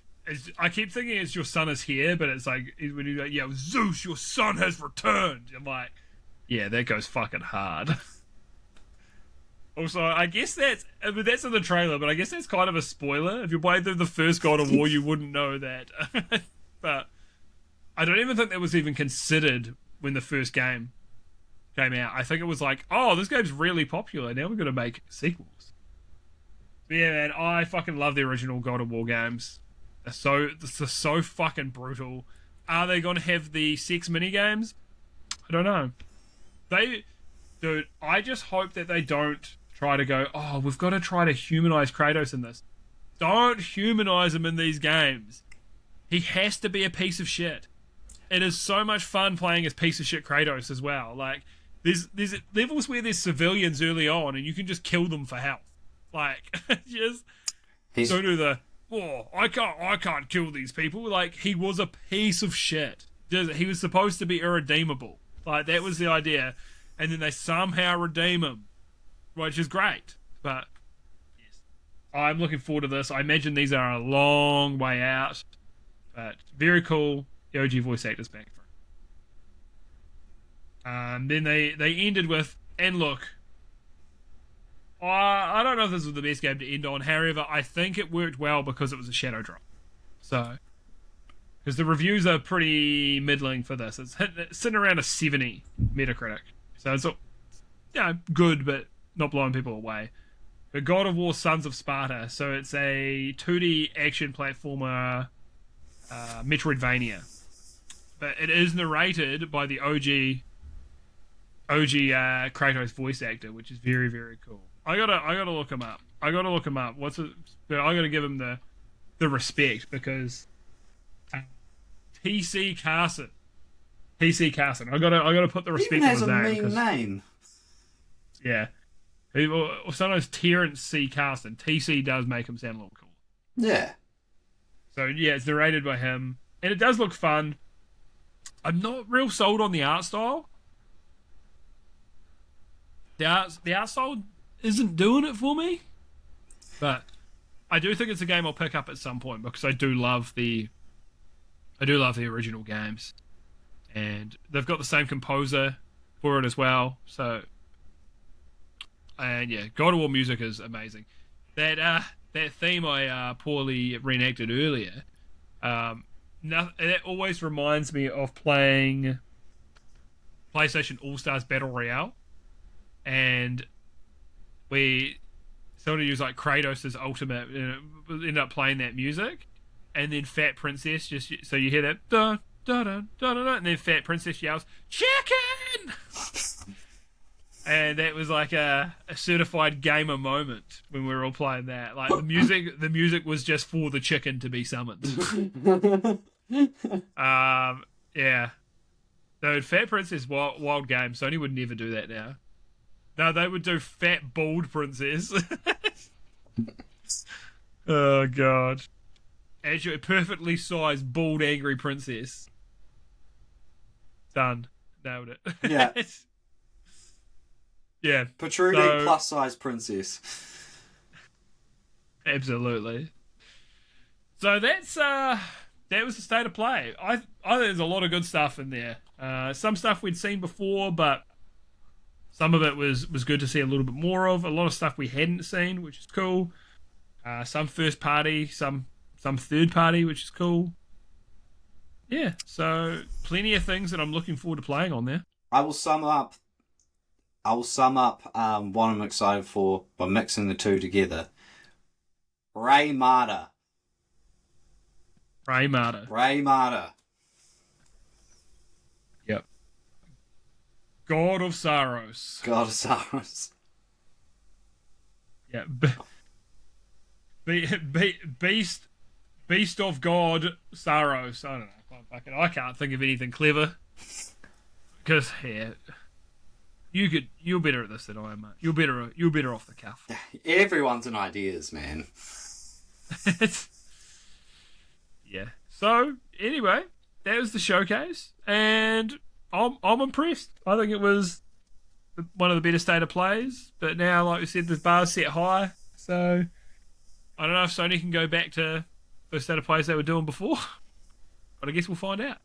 keep thinking it's your son is here, but it's like when you go, yeah, Zeus, your son has returned. I'm like, yeah, that goes fucking hard. Also, I guess that's in the trailer, but I guess that's kind of a spoiler. If you played through the first God of War, you wouldn't know that. But I don't even think that was even considered when the first game came out. I think it was like, oh, this game's really popular. Now we're going to make sequels. But yeah, man, I fucking love the original God of War games. They're so fucking brutal. Are they going to have the sex minigames? I don't know. Dude, I just hope that they don't try to go, oh, we've got to try to humanize Kratos in this. Don't humanize him in these games. He has to be a piece of shit. It is so much fun playing as piece of shit Kratos as well. Like, there's levels where there's civilians early on and you can just kill them for health. Like, just don't do the, I can't kill these people. Like, he was a piece of shit. He was supposed to be irredeemable. Like, that was the idea. And then they somehow redeem him, which is great. But yes, I'm looking forward to this. I imagine these are a long way out, but very cool. the OG voice actors back for it. Then they ended with, and look, I don't know if this was the best game to end on. However, I think it worked well because it was a shadow drop. So, because the reviews are pretty middling for this. It's sitting around a 70 Metacritic. So it's good, but not blowing people away. But God of War Sons of Sparta. So it's a 2D action platformer Metroidvania. But it is narrated by the OG Kratos voice actor, which is very, very cool. I gotta look him up. I gotta give him the respect because TC Carson. I gotta put the respect on his name. He has a mean name. Yeah. Sometimes Terrence C. Carson. TC does make him sound a little cool. Yeah. So yeah, it's narrated by him, and it does look fun. I'm not real sold on the art style. The art style isn't doing it for me, but I do think it's a game I'll pick up at some point because I do love the original games, and they've got the same composer for it as well. So, and yeah, God of War music is amazing. That theme I poorly reenacted earlier, it always reminds me of playing PlayStation All Stars Battle Royale, and we sort of use like Kratos' ultimate, end up playing that music, and then Fat Princess so you hear that da da da da da, and then Fat Princess yells chicken, and that was like a certified gamer moment when we were all playing that. Like the music was just for the chicken to be summoned. Yeah. Dude, Fat Princess wild game. Sony would never do that now. No, they would do Fat Bald Princess. Oh god. Actually, a perfectly sized bald angry princess. Done. Nailed it. Yeah. Yeah. Protruding plus size princess. Absolutely. So that was the state of play. I think there's a lot of good stuff in there. Some stuff we'd seen before, but some of it was good to see a little bit more of. A lot of stuff we hadn't seen, which is cool. Some first party, some third party, which is cool. Yeah, so plenty of things that I'm looking forward to playing on there. I will sum up what I'm excited for by mixing the two together. Ray Marta. Yep. God of Sorrows. Yeah. Beast of God Sorrows. I don't know. I can't think of anything clever. Because you're better at this than I am, mate. You're better off the cuff. Everyone's in ideas, man. Yeah. So anyway, that was the showcase, and I'm impressed. I think it was one of the better state of plays. But now, like we said, the bar's set high. So I don't know if Sony can go back to the state of plays they were doing before. But I guess we'll find out.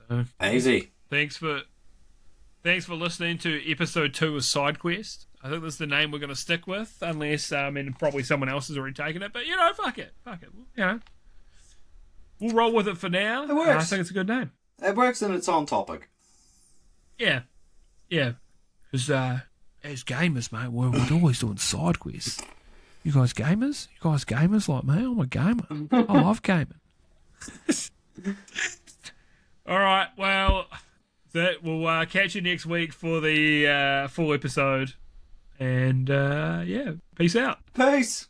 So, easy. Thanks for listening to episode 2 of Sidequest. I think that's the name we're going to stick with, unless probably someone else has already taken it. But fuck it. We'll roll with it for now. It works. I think it's a good name. It works in its own topic. Yeah. Because as gamers, mate, we're always doing Sidequest. You guys gamers? You guys gamers like me? I'm a gamer. I love gaming. All right. Well, we'll catch you next week for the full episode. And, peace out. Peace.